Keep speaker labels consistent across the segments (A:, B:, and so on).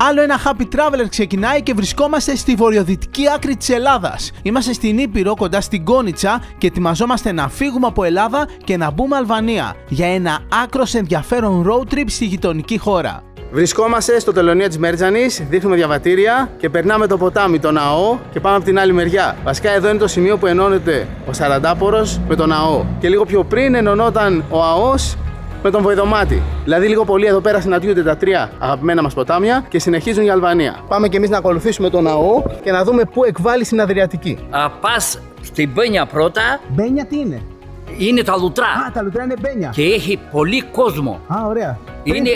A: Άλλο ένα Happy Traveler ξεκινάει και βρισκόμαστε στη βορειοδυτική άκρη της Ελλάδας. Είμαστε στην Ήπειρο κοντά στην Κόνιτσα και ετοιμαζόμαστε να φύγουμε από Ελλάδα και να μπούμε Αλβανία για ένα άκρως ενδιαφέρον road trip στη γειτονική χώρα. Βρισκόμαστε στο τελωνείο της Μέρτζανης, δείχνουμε διαβατήρια και περνάμε το ποτάμι, το ναό και πάμε από την άλλη μεριά. Βασικά εδώ είναι το σημείο που ενώνεται ο Σαραντάπορος με το ναό. Και λίγο πιο πριν ενωνόταν ο ΑΟΣ με τον Βοηδομάτη. Δηλαδή λίγο πολύ εδώ πέρα συναντιούνται τα τρία αγαπημένα μας ποτάμια και συνεχίζουν για Αλβανία. Πάμε και εμείς να ακολουθήσουμε το ναό και να δούμε πού εκβάλλει στην Αδριατική.
B: Πας στην Μπένια πρώτα.
A: Μπένια τι είναι?
B: Είναι τα λουτρά.
A: Α, τα λουτρά είναι μπένια.
B: Και έχει πολύ κόσμο.
A: Α, ωραία.
B: Είναι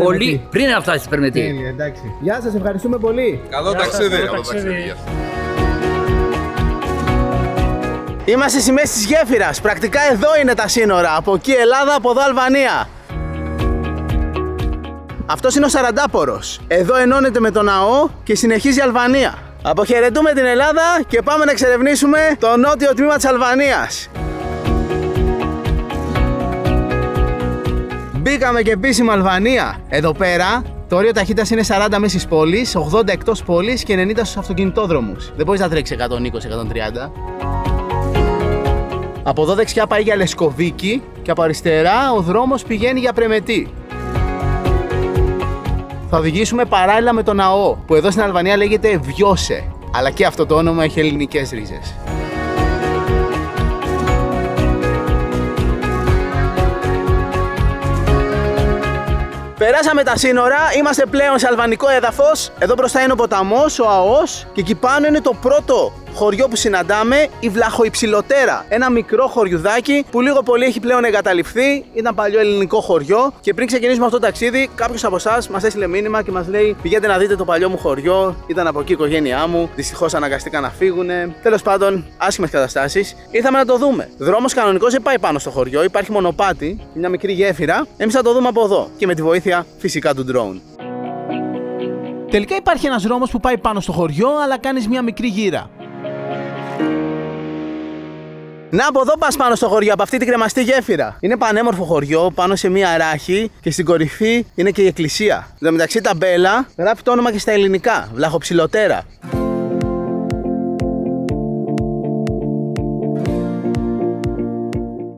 B: πολύ πριν να φτάσει στην Περμετή.
A: Τέλεια, εντάξει. Γεια σας, ευχαριστούμε πολύ.
C: Καλό ταξίδι. Καλό ταξίδι.
A: Είμαστε στη μέση της γέφυρας. Πρακτικά εδώ είναι τα σύνορα. Από εκεί Ελλάδα, από εδώ Αλβανία. Αυτός είναι ο Σαραντάπορος. Εδώ ενώνεται με το ναό και συνεχίζει η Αλβανία. Αποχαιρετούμε την Ελλάδα και πάμε να εξερευνήσουμε το νότιο τμήμα της Αλβανίας. Μπήκαμε και επίσημα Αλβανία. Εδώ πέρα το όριο ταχύτητας είναι 40 μέσα στις πόλεις, 80 εκτός πόλης και 90 στους αυτοκινητόδρομους. Δεν μπορείς να τρέξεις 120-130. Από εδώ δεξιά πάει για Λεσκοβίκη και από αριστερά ο δρόμος πηγαίνει για Πρεμετή. Θα οδηγήσουμε παράλληλα με το ναό, που εδώ στην Αλβανία λέγεται Βιώσε, αλλά και αυτό το όνομα έχει ελληνικές ρίζες. Περάσαμε τα σύνορα, είμαστε πλέον σε αλβανικό έδαφος. Εδώ μπροστά είναι ο ποταμός, ο ΑΟΣ, και εκεί πάνω είναι το πρώτο χωριό που συναντάμε, η Βλαχοϊψηλωτέρα. Ένα μικρό χωριουδάκι που λίγο πολύ έχει πλέον εγκαταλειφθεί. Ήταν παλιό ελληνικό χωριό. Και πριν ξεκινήσουμε αυτό το ταξίδι, κάποιος από εσάς μας έστειλε μήνυμα και μας λέει: πηγαίνετε να δείτε το παλιό μου χωριό. Ήταν από εκεί η οικογένειά μου. Δυστυχώς αναγκαστήκαν να φύγουνε. Τέλος πάντων, άσχημες καταστάσεις. Ήρθαμε να το δούμε. Δρόμος κανονικός δεν πάει πάνω στο χωριό. Υπάρχει μονοπάτι, μια μικρή γέφυρα. Εμείς θα το δούμε από εδώ και με τη βοήθεια φυσικά του drone. Τελικά υπάρχει ένας δρόμος που πάει πάνω στο χωριό, αλλά κάνεις μια μικρή γύρα. Να, από εδώ πας πάνω στο χωριό, από αυτή την κρεμαστή γέφυρα. Είναι πανέμορφο χωριό, πάνω σε μια ράχη και στην κορυφή είναι και η εκκλησία. Εν τω μεταξύ, τα μπέλα γράφει το όνομα και στα ελληνικά, Βλαχοψηλωτέρα.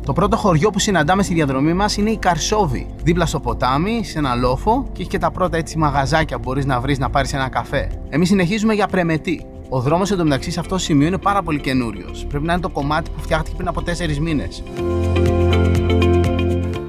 A: Το πρώτο χωριό που συναντάμε στη διαδρομή μας είναι η Καρσόβη. Δίπλα στο ποτάμι, σε ένα λόφο, και έχει και τα πρώτα έτσι μαγαζάκια που μπορείς να βρεις να πάρεις ένα καφέ. Εμείς συνεχίζουμε για Πρεμετή. Ο δρόμος εντωμεταξύ σε αυτό το σημείο είναι πάρα πολύ καινούριος. Πρέπει να είναι το κομμάτι που φτιάχτηκε πριν από 4 μήνες.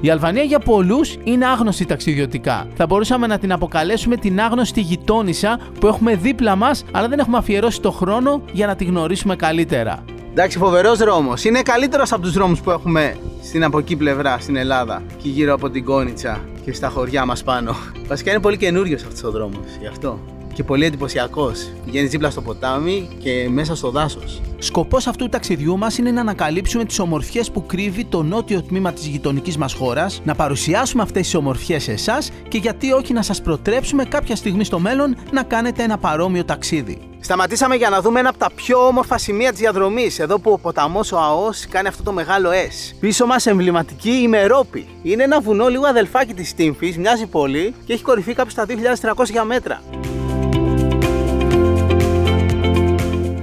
A: Η Αλβανία για πολλούς είναι άγνωστη ταξιδιωτικά. Θα μπορούσαμε να την αποκαλέσουμε την άγνωστη γειτόνισσα που έχουμε δίπλα μας, αλλά δεν έχουμε αφιερώσει το χρόνο για να τη γνωρίσουμε καλύτερα. Εντάξει, φοβερός δρόμος. Είναι καλύτερος από τους δρόμους που έχουμε στην από εκεί πλευρά, στην Ελλάδα και γύρω από την Κόνιτσα και στα χωριά μας πάνω. Βασικά είναι πολύ καινούριος αυτός ο δρόμος, γι' αυτό. Και πολύ εντυπωσιακός. Πηγαίνεις δίπλα στο ποτάμι και μέσα στο δάσος. Σκοπός αυτού του ταξιδιού μας είναι να ανακαλύψουμε τις ομορφιές που κρύβει το νότιο τμήμα της γειτονικής μας χώρας, να παρουσιάσουμε αυτές τις ομορφιές σε εσάς και γιατί όχι να σας προτρέψουμε κάποια στιγμή στο μέλλον να κάνετε ένα παρόμοιο ταξίδι. Σταματήσαμε για να δούμε ένα από τα πιο όμορφα σημεία της διαδρομής, εδώ που ο ποταμός ο ΑΟΣ κάνει αυτό το μεγάλο S. Πίσω μας εμβληματική η Μερόπη. Είναι ένα βουνό λίγο αδελφάκι της Στύμφης, μοιάζει πολύ και έχει κορυφή κάπου στα 2.300 μέτρα.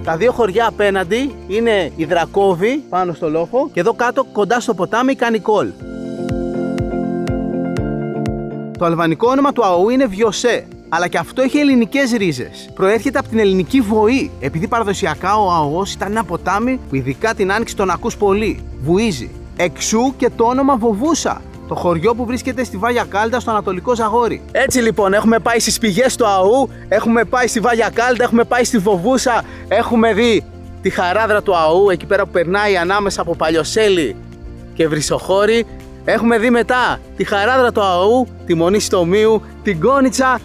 A: Τα δύο χωριά απέναντι είναι η Δρακόβη πάνω στο λόφο και εδώ κάτω κοντά στο ποτάμι κάνει κόλ. Το αλβανικό όνομα του ΑΟΥ είναι Βιωσέ, αλλά και αυτό έχει ελληνικές ρίζες. Προέρχεται από την ελληνική βοή, επειδή παραδοσιακά ο ΑΟΣ ήταν ένα ποτάμι που ειδικά την άνοιξη τον ακούς πολύ. Βουίζει. Εξού και το όνομα Βοβούσα, το χωριό που βρίσκεται στη Βάγια Κάλτα στο Ανατολικό Ζαγόρι. Έτσι λοιπόν, έχουμε πάει στις πηγές του ΑΟΥ, έχουμε πάει στη Βάγια Κάλτα, έχουμε πάει στη Βοβούσα, έχουμε δει τη χαράδρα του ΑΟΥ εκεί πέρα που περνάει ανάμεσα από Παλιοσέλη και Βρυσοχώρη. Έχουμε δει μετά τη χαράδρα του ΑΟΥ, τη Μονή Στομίου, την Κόνιτσα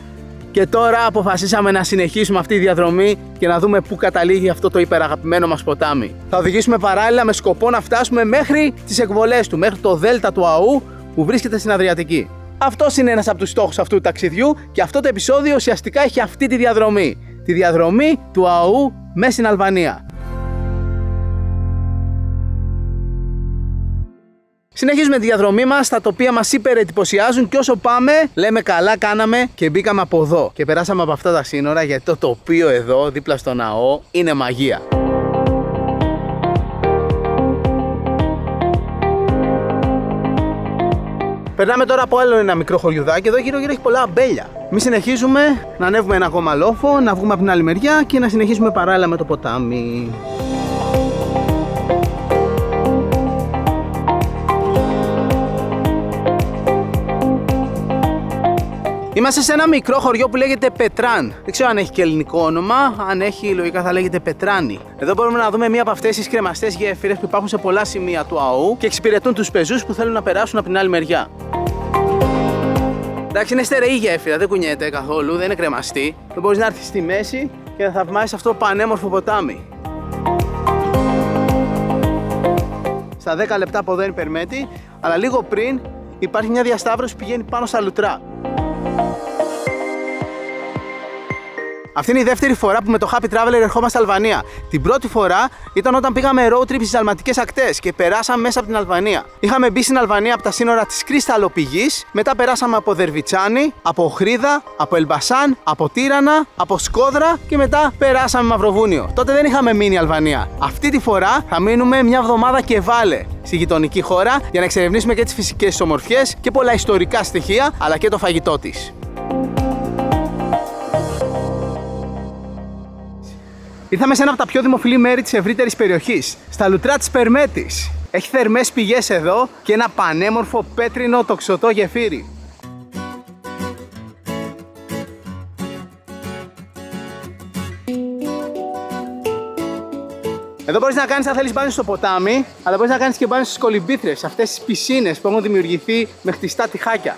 A: και τώρα αποφασίσαμε να συνεχίσουμε αυτή τη διαδρομή και να δούμε πού καταλήγει αυτό το υπεραγαπημένο μας ποτάμι. Θα οδηγήσουμε παράλληλα με σκοπό να φτάσουμε μέχρι τις εκβολές του, μέχρι το δέλτα του ΑΟΥ που βρίσκεται στην Αδριατική. Αυτός είναι ένας από τους στόχους αυτού του ταξιδιού και αυτό το επεισόδιο ουσιαστικά έχει αυτή τη διαδρομή. Τη διαδρομή του ΑΟΥ μέσα στην Αλβανία. Συνεχίζουμε τη διαδρομή μας, τα τοπία μας υπερεντυπωσιάζουν και όσο πάμε, λέμε καλά κάναμε και μπήκαμε από εδώ. Και περάσαμε από αυτά τα σύνορα γιατί το τοπίο εδώ, δίπλα στο ναό, είναι μαγεία. Περνάμε τώρα από άλλο ένα μικρό χωριουδάκι. Εδώ γύρω-γύρω έχει πολλά αμπέλια. Εμείς συνεχίζουμε να ανέβουμε ένα ακόμα λόφο, να βγούμε από την άλλη μεριά και να συνεχίσουμε παράλληλα με το ποτάμι. Είμαστε σε ένα μικρό χωριό που λέγεται Πετράν. Δεν ξέρω αν έχει και ελληνικό όνομα. Αν έχει, λογικά θα λέγεται Πετράνη. Εδώ μπορούμε να δούμε μία από αυτές τις κρεμαστές γέφυρες που υπάρχουν σε πολλά σημεία του ΑΟΥ και εξυπηρετούν τους πεζούς που θέλουν να περάσουν από την άλλη μεριά. Εντάξει, είναι στερεή γέφυρα, δεν κουνιέται καθόλου, δεν είναι κρεμαστή. Δεν μπορείς να έρθεις στη μέση και να θαυμάσεις αυτό το πανέμορφο ποτάμι. Στα 10 λεπτά από εδώ είναι Περμέτη, αλλά λίγο πριν υπάρχει μια διασταύρωση που πηγαίνει πάνω στα Λουτρά. Αυτή είναι η δεύτερη φορά που με το Happy Traveler ερχόμαστε Αλβανία. Την πρώτη φορά ήταν όταν πήγαμε road trip στις Αλματικές ακτές και περάσαμε μέσα από την Αλβανία. Είχαμε μπει στην Αλβανία από τα σύνορα της Κρυσταλλοπηγής, μετά περάσαμε από Δερβιτσάνη, από Οχρίδα, από Ελμπασάν, από Τύρανα, από Σκόδρα και μετά περάσαμε Μαυροβούνιο. Τότε δεν είχαμε μείνει Αλβανία. Αυτή τη φορά θα μείνουμε μια εβδομάδα και βάλε στη γειτονική χώρα για να εξερευνήσουμε και τις φυσικές της ομορφιές και πολλά ιστορικά στοιχεία αλλά και το φαγητό της. Ήρθαμε σε ένα από τα πιο δημοφιλή μέρη της ευρύτερης περιοχής, στα Λουτρά της Περμέτης. Έχει θερμές πηγές εδώ και ένα πανέμορφο πέτρινο τοξωτό γεφύρι. Εδώ μπορείς να κάνεις αν θέλεις μπάνιο στο ποτάμι, αλλά μπορείς να κάνεις και μπάνιο στις κολυμπήθρες, αυτές τις πισίνες που έχουν δημιουργηθεί με χτιστά τυχάκια.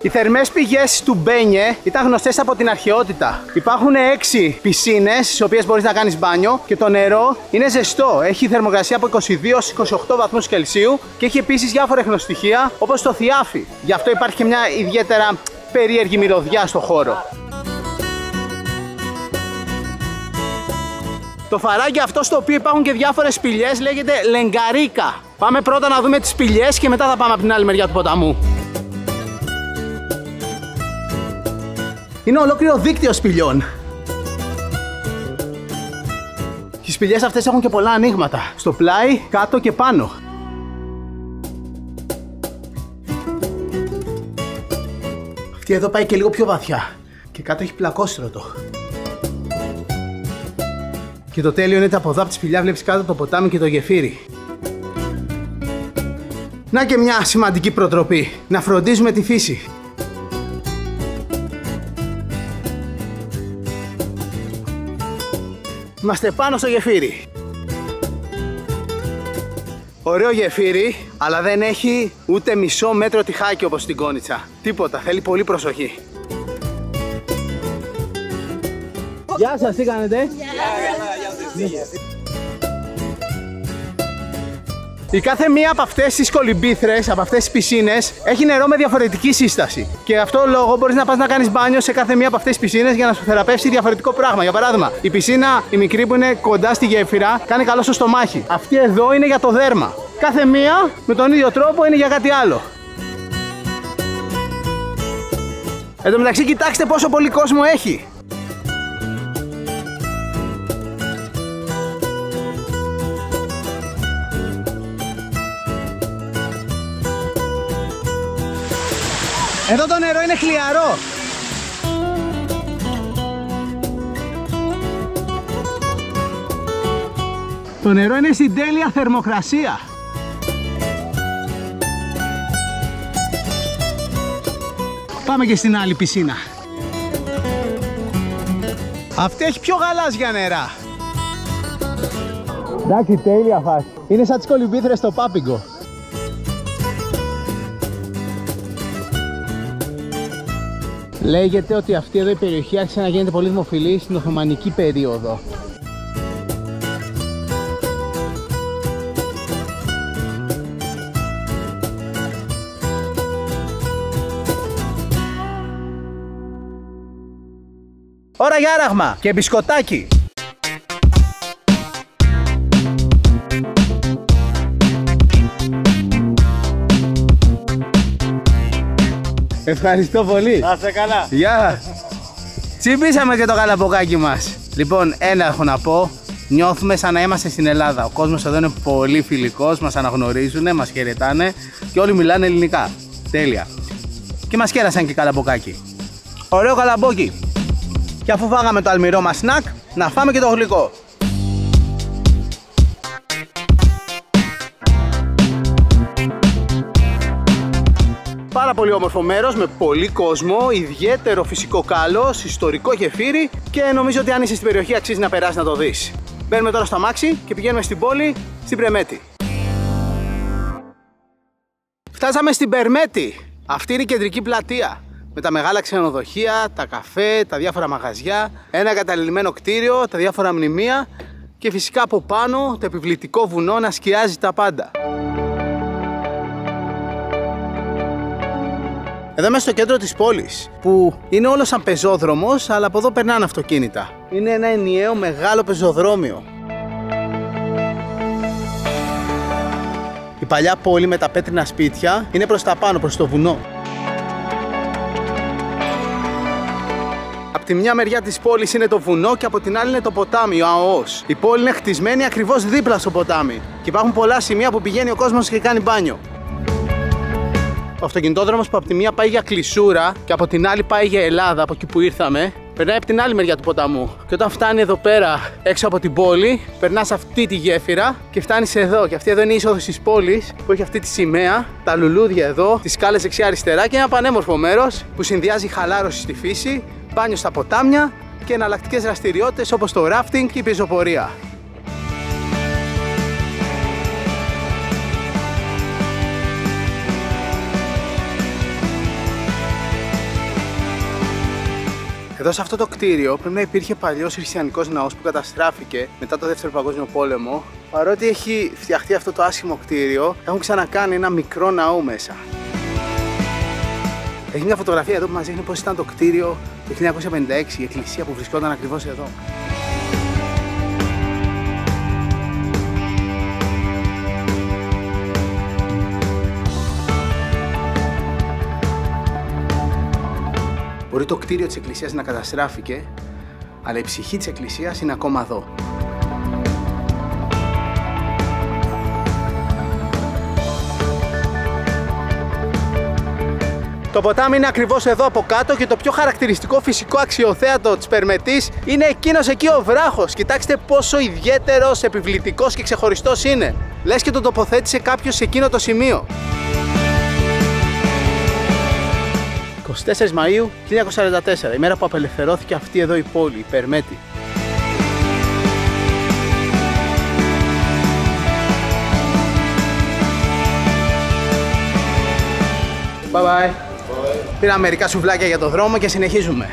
A: Οι θερμές πηγές του Μπένιε ήταν γνωστές από την αρχαιότητα. Υπάρχουν 6 πισίνες στις οποίες μπορείς να κάνεις μπάνιο και το νερό είναι ζεστό. Έχει θερμοκρασία από 22-28 βαθμούς Κελσίου και έχει επίσης διάφορα εχνοστοιχεία όπως το θιάφι. Γι' αυτό υπάρχει και μια ιδιαίτερα περίεργη μυρωδιά στο χώρο. Το φαράγγι αυτό στο οποίο υπάρχουν και διάφορες σπηλιές λέγεται Λεγκαρίκα. Πάμε πρώτα να δούμε τις σπηλιές και μετά θα πάμε από την άλλη μεριά του ποταμού. Είναι ολόκληρο δίκτυο σπηλιών. Οι σπηλιές αυτές έχουν και πολλά ανοίγματα. Στο πλάι, κάτω και πάνω. Αυτή εδώ πάει και λίγο πιο βαθιά. Και κάτω έχει πλακόστρωτο. Και το τέλειο είναι ότι από εδώ από τη σπηλιά βλέπεις κάτω το ποτάμι και το γεφύρι. Να και μια σημαντική προτροπή. Να φροντίζουμε τη φύση. Είμαστε πάνω στο γεφύρι. Ωραίο γεφύρι, αλλά δεν έχει ούτε μισό μέτρο τυχάκι όπως στην Κόνιτσα. Τίποτα, θέλει πολύ προσοχή. Γεια σας, τι κάνετε? Η κάθε μία από αυτές τις κολυμπήθρες, από αυτές τις πισίνες, έχει νερό με διαφορετική σύσταση. Και γι' αυτό λόγο μπορείς να πας να κάνεις μπάνιο σε κάθε μία από αυτές τις πισίνες για να σου θεραπεύσει διαφορετικό πράγμα. Για παράδειγμα, η πισίνα, η μικρή που είναι κοντά στη γέφυρα, κάνει καλό στο στομάχι. Αυτή εδώ είναι για το δέρμα. Κάθε μία με τον ίδιο τρόπο είναι για κάτι άλλο. Εν τω μεταξύ, κοιτάξτε πόσο πολύ κόσμο έχει. Εδώ το νερό είναι χλιαρό. Το νερό είναι στην τέλεια θερμοκρασία. Πάμε και στην άλλη πισίνα. Αυτή έχει πιο γαλάζια νερά. Εντάξει, τέλεια φάση. Είναι σαν τις κολυμπήθρες στο Πάπικο. Λέγεται ότι αυτή εδώ η περιοχή άρχισε να γίνεται πολύ δημοφιλή στην Οθωμανική περίοδο. Ώρα για άραγμα και μπισκοτάκι! Ευχαριστώ πολύ.
D: Να είστε καλά.
A: Γεια. Τσιμπήσαμε και το καλαμποκάκι μας. Λοιπόν, ένα έχω να πω. Νιώθουμε σαν να είμαστε στην Ελλάδα. Ο κόσμος εδώ είναι πολύ φιλικός, μας αναγνωρίζουν, μας χαιρετάνε και όλοι μιλάνε ελληνικά. Τέλεια. Και μας κέρασαν και καλαμποκάκι. Ωραίο καλαμπόκι. Και αφού φάγαμε το αλμυρό μας σνακ, να φάμε και το γλυκό. Πάρα πολύ όμορφο μέρος με πολύ κόσμο, ιδιαίτερο φυσικό κάλος, ιστορικό γεφύρι και νομίζω ότι αν είσαι στην περιοχή αξίζει να περάσεις να το δεις. Μπαίνουμε τώρα στο αμάξι και πηγαίνουμε στην πόλη, στην Πρεμέτη. Φτάσαμε στην Πρεμέτη. Αυτή είναι η κεντρική πλατεία. Με τα μεγάλα ξενοδοχεία, τα καφέ, τα διάφορα μαγαζιά, ένα εγκαταλειμμένο κτίριο, τα διάφορα μνημεία και φυσικά από πάνω το επιβλητικό βουνό να σκιάζει τα πάντα. Εδώ είμαι στο κέντρο της πόλης, που είναι όλο σαν πεζόδρομος, αλλά από εδώ περνάνε αυτοκίνητα. Είναι ένα ενιαίο μεγάλο πεζοδρόμιο. Η παλιά πόλη με τα πέτρινα σπίτια είναι προς τα πάνω, προς το βουνό. Από τη μια μεριά της πόλης είναι το βουνό και από την άλλη είναι το ποτάμι, ο ΑΟΣ. Η πόλη είναι χτισμένη ακριβώς δίπλα στο ποτάμι και υπάρχουν πολλά σημεία που πηγαίνει ο κόσμος και κάνει μπάνιο. Ο αυτοκινητόδρομος που από τη μία πάει για Κλεισούρα και από την άλλη πάει για Ελλάδα, από εκεί που ήρθαμε, περνάει από την άλλη μεριά του ποταμού. Και όταν φτάνει εδώ πέρα, έξω από την πόλη, περνάς αυτή τη γέφυρα και φτάνεις εδώ. Και αυτή εδώ είναι η είσοδος της πόλης που έχει αυτή τη σημαία, τα λουλούδια εδώ, τις σκάλες δεξιά-αριστερά και ένα πανέμορφο μέρος που συνδυάζει χαλάρωση στη φύση, μπάνιο στα ποτάμια και εναλλακτικές δραστηριότητες όπως το ράφτινγκ και η πεζοπορία. Εδώ σε αυτό το κτίριο πρέπει να υπήρχε παλιός χριστιανικός ναός που καταστράφηκε μετά το Δεύτερο Παγκόσμιο Πόλεμο. Παρότι έχει φτιαχτεί αυτό το άσχημο κτίριο, έχουν ξανακάνει ένα μικρό ναό μέσα. Έχει μια φωτογραφία εδώ που μας δείχνει πώς ήταν το κτίριο το 1956, η εκκλησία που βρισκόταν ακριβώς εδώ. Μπορεί το κτίριο της εκκλησίας να καταστράφηκε, αλλά η ψυχή της εκκλησίας είναι ακόμα εδώ. Το ποτάμι είναι ακριβώς εδώ από κάτω και το πιο χαρακτηριστικό φυσικό αξιοθέατο της Πρεμέτης είναι εκείνος εκεί ο βράχος. Κοιτάξτε πόσο ιδιαίτερος, επιβλητικός και ξεχωριστός είναι. Λες και τον τοποθέτησε κάποιος σε εκείνο το σημείο. 24 Μαΐου 1944, η μέρα που απελευθερώθηκε αυτή εδώ η πόλη, η Πρεμέτη. Bye bye. Πήρα μερικά σουβλάκια για το δρόμο και συνεχίζουμε.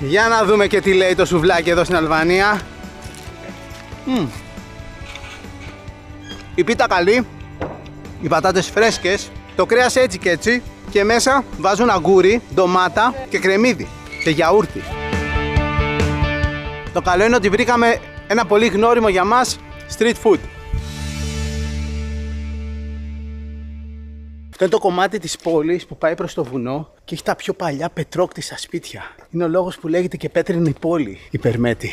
A: Για να δούμε και τι λέει το σουβλάκι εδώ στην Αλβανία. Η πίτα καλή, οι πατάτες φρέσκες, το κρέας έτσι και έτσι και μέσα βάζουν αγκούρι, ντομάτα και κρεμμύδι και γιαούρτι. Το καλό είναι ότι βρήκαμε ένα πολύ γνώριμο για μας street food. Αυτό είναι το κομμάτι της πόλης που πάει προς το βουνό και έχει τα πιο παλιά πετρόκτιστα σπίτια. Είναι ο λόγος που λέγεται και πέτρινη πόλη, η Πρεμέτη.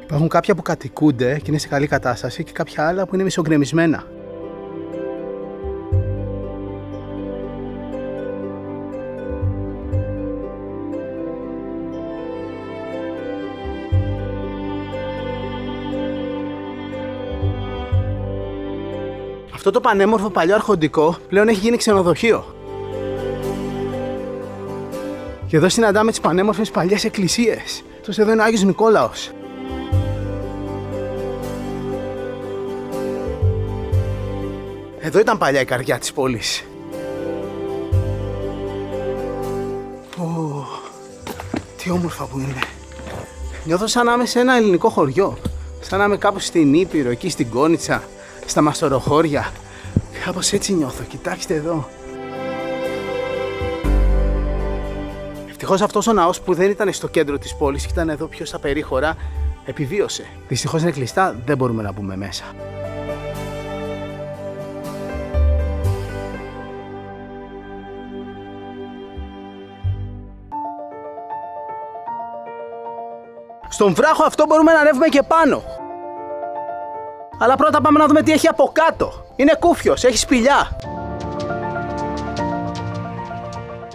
A: Υπάρχουν κάποια που κατοικούνται και είναι σε καλή κατάσταση και κάποια άλλα που είναι μισογκρεμισμένα. Αυτό το πανέμορφο παλιό αρχοντικό πλέον έχει γίνει ξενοδοχείο. Και εδώ συναντάμε τις πανέμορφες παλιές εκκλησίες. Αυτός εδώ είναι ο Άγιος Νικόλαος. Εδώ ήταν παλιά η καρδιά της πόλης. Τι όμορφα που είναι. Νιώθω σαν να είμαι σε ένα ελληνικό χωριό. Σαν να είμαι κάπου στην Ήπειρο, εκεί στην Κόνιτσα, στα Μαστοροχώρια. Κάπως έτσι νιώθω. Κοιτάξτε εδώ. Ευτυχώς αυτός ο ναός που δεν ήταν στο κέντρο της πόλης, ήταν εδώ πιο στα περίχωρα, επιβίωσε. Δυστυχώς είναι κλειστά, δεν μπορούμε να μπούμε μέσα. Στον βράχο αυτό μπορούμε να ανέβουμε και πάνω. Αλλά πρώτα πάμε να δούμε τι έχει από κάτω. Είναι κούφιος, έχει σπηλιά.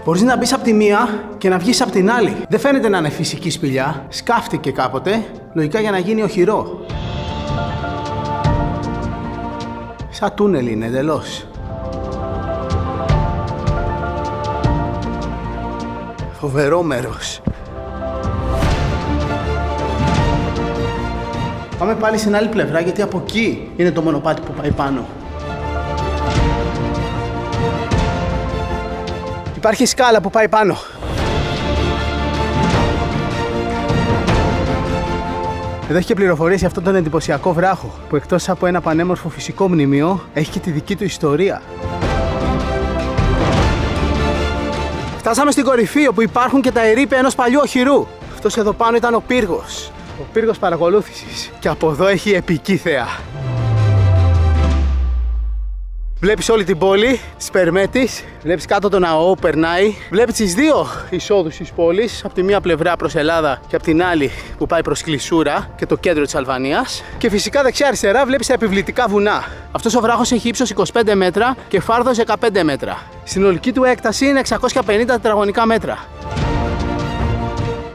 A: Μπορείς να μπεις από τη μία και να βγεις από την άλλη. Δεν φαίνεται να είναι φυσική σπηλιά. Σκάφτηκε κάποτε, λογικά για να γίνει οχυρό. Σαν τούνελ είναι εντελώς. Φοβερό μέρος. Πάμε πάλι στην άλλη πλευρά, γιατί από εκεί είναι το μονοπάτι που πάει πάνω. Υπάρχει σκάλα που πάει πάνω. Εδώ έχει και πληροφορίες για αυτόν τον εντυπωσιακό βράχο, που εκτός από ένα πανέμορφο φυσικό μνημείο, έχει και τη δική του ιστορία. Φτάσαμε στην κορυφή, όπου υπάρχουν και τα ερείπια ενός παλιού οχυρού. Αυτός εδώ πάνω ήταν ο πύργος. Ο πύργος παρακολούθησης. Και από εδώ έχει επική θέα. Βλέπεις όλη την πόλη της Περμέτης, βλέπεις κάτω τον ναό που περνάει, βλέπεις τις δύο εισόδους της πόλης, από τη μία πλευρά προς Ελλάδα και από την άλλη που πάει προς Κλεισούρα και το κέντρο της Αλβανίας. Και φυσικά δεξιά-αριστερά βλέπεις τα επιβλητικά βουνά. Αυτός ο βράχος έχει ύψος 25 μέτρα και φάρδος 15 μέτρα. Συνολική του έκταση είναι 650 τετραγωνικά μέτρα.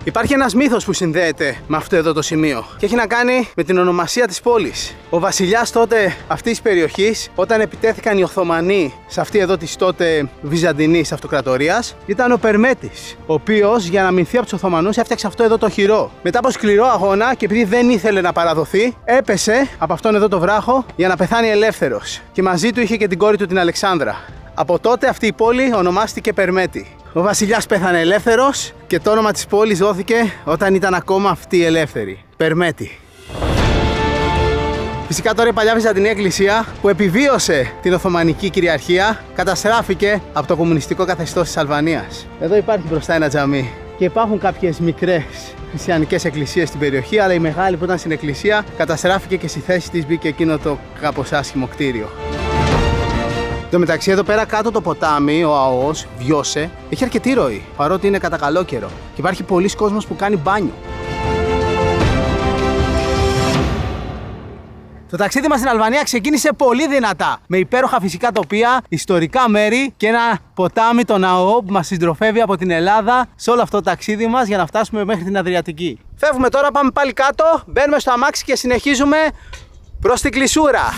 A: Υπάρχει ένας μύθος που συνδέεται με αυτό εδώ το σημείο και έχει να κάνει με την ονομασία της πόλης. Ο βασιλιάς τότε αυτής της περιοχής, όταν επιτέθηκαν οι Οθωμανοί σε αυτή εδώ της τότε Βυζαντινής αυτοκρατορίας, ήταν ο Περμέτης, ο οποίος για να μηνθεί από τους Οθωμανούς έφτιαξε αυτό εδώ το οχυρό. Μετά από σκληρό αγώνα και επειδή δεν ήθελε να παραδοθεί, έπεσε από αυτόν εδώ το βράχο για να πεθάνει ελεύθερος. Και μαζί του είχε και την κόρη του την Αλεξάνδρα. Από τότε αυτή η πόλη ονομάστηκε Περμέτη. Ο βασιλιάς πέθανε ελεύθερος και το όνομα της πόλης δόθηκε όταν ήταν ακόμα αυτή ελεύθερη. Περμέτη. Φυσικά τώρα η παλιά Βυζαντινή Εκκλησία που επιβίωσε την Οθωμανική κυριαρχία καταστράφηκε από το κομμουνιστικό καθεστώς της Αλβανίας. Εδώ υπάρχει μπροστά ένα τζαμί και υπάρχουν κάποιες μικρές χριστιανικές εκκλησίες στην περιοχή, αλλά η μεγάλη που ήταν στην εκκλησία καταστράφηκε και στη θέση της μπήκε εκείνο το κάπως άσχημο κτίριο. Εν τω μεταξύ, εδώ πέρα κάτω το ποτάμι, ο ΑΟΣ, Βιώσε, έχει αρκετή ροή, παρότι είναι κατά καλό καιρό. Και υπάρχει πολλοί κόσμος που κάνει μπάνιο. Το ταξίδι μας στην Αλβανία ξεκίνησε πολύ δυνατά, με υπέροχα φυσικά τοπία, ιστορικά μέρη και ένα ποτάμι, το ναό, που μας συντροφεύει από την Ελλάδα σε όλο αυτό το ταξίδι μας για να φτάσουμε μέχρι την Αδριατική. Φεύγουμε τώρα, πάμε πάλι κάτω, μπαίνουμε στο αμάξι και συνεχίζουμε προς την Κλεισούρα.